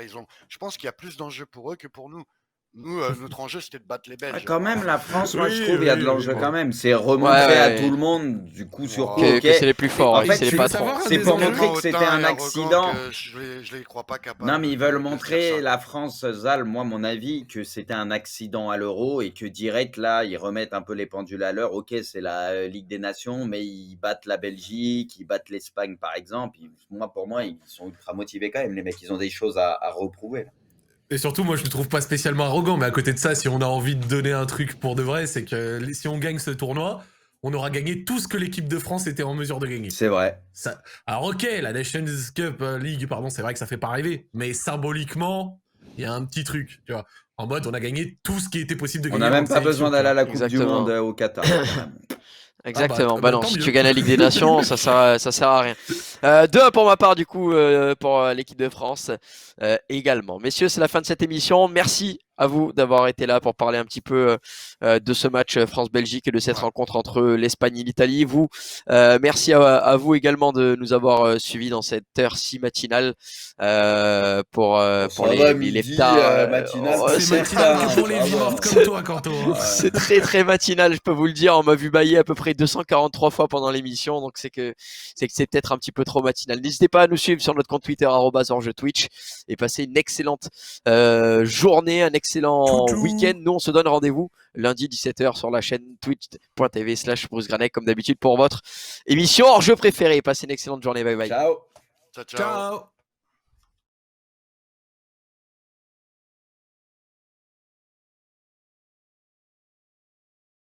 Je pense qu'il y a plus d'enjeux pour eux que pour nous. Nous, notre enjeu, c'était de battre les Ah, Belges. quand même, la France, moi je Oui, trouve, il y a de oui, l'enjeu oui. quand même. C'est remontrer Ouais, à ouais. tout le monde, du coup sur coup, Ouais. ok. Que c'est les plus forts, En oui, fait, c'est les tu veux patrons. savoir C'est des pour enjeux montrer que c'était Hautain un et arrogant accident. que je les crois pas capables. Non, mais ils veulent de se dire montrer ça. la France, Zal, moi, mon avis, que c'était un accident à l'Euro et que direct, là, ils remettent un peu les pendules à l'heure. Ok, c'est la Ligue des Nations, mais ils battent la Belgique, ils battent l'Espagne, par exemple. Pour moi, ils sont ultra motivés quand même, les mecs. Ils ont des choses à reprouver. Et surtout, moi, je le trouve pas spécialement arrogant, mais à côté de ça, si on a envie de donner un truc pour de vrai, c'est que si on gagne ce tournoi, on aura gagné tout ce que l'équipe de France était en mesure de gagner. C'est vrai. Ça... Alors ok, la Nations Cup League, pardon, c'est vrai que ça fait pas rêver, mais symboliquement, il y a un petit truc, tu vois. En mode, on a gagné tout ce qui était possible de On gagner. n'a avant même de pas besoin sélection, d'aller à la vois. Coupe du Exactement. Monde au Qatar. quand même. Exactement. Ah Bah non, tant si mieux. tu gagnes la Ligue des Nations, ça sert à rien. 2-1 pour ma part, du coup, pour l'équipe de France également. Messieurs, c'est la fin de cette émission. Merci à vous d'avoir été là pour parler un petit peu de ce match France-Belgique et de cette Ouais. rencontre entre l'Espagne et l'Italie. Vous, merci à vous également de nous avoir suivis dans cette heure si matinale pour Ça les va, midi, lépetards. matinal, Oh, C'est matinal que pour les ça va. vivantes comme toi, Canto. Hein. c'est très matinal, je peux vous le dire. On m'a vu bailler à peu près 243 fois pendant l'émission, donc c'est que c'est peut-être un petit peu trop matinal. N'hésitez pas à nous suivre sur notre compte Twitter @orgetwitch et passer une excellente journée, un excellent Tchou-tchou. week-end. Nous, on se donne rendez-vous lundi 17h sur la chaîne twitch.tv/Bruce Granet comme d'habitude pour votre émission hors jeu préférée. Passez une excellente journée. Bye bye. Ciao. Ciao, ciao. Ciao.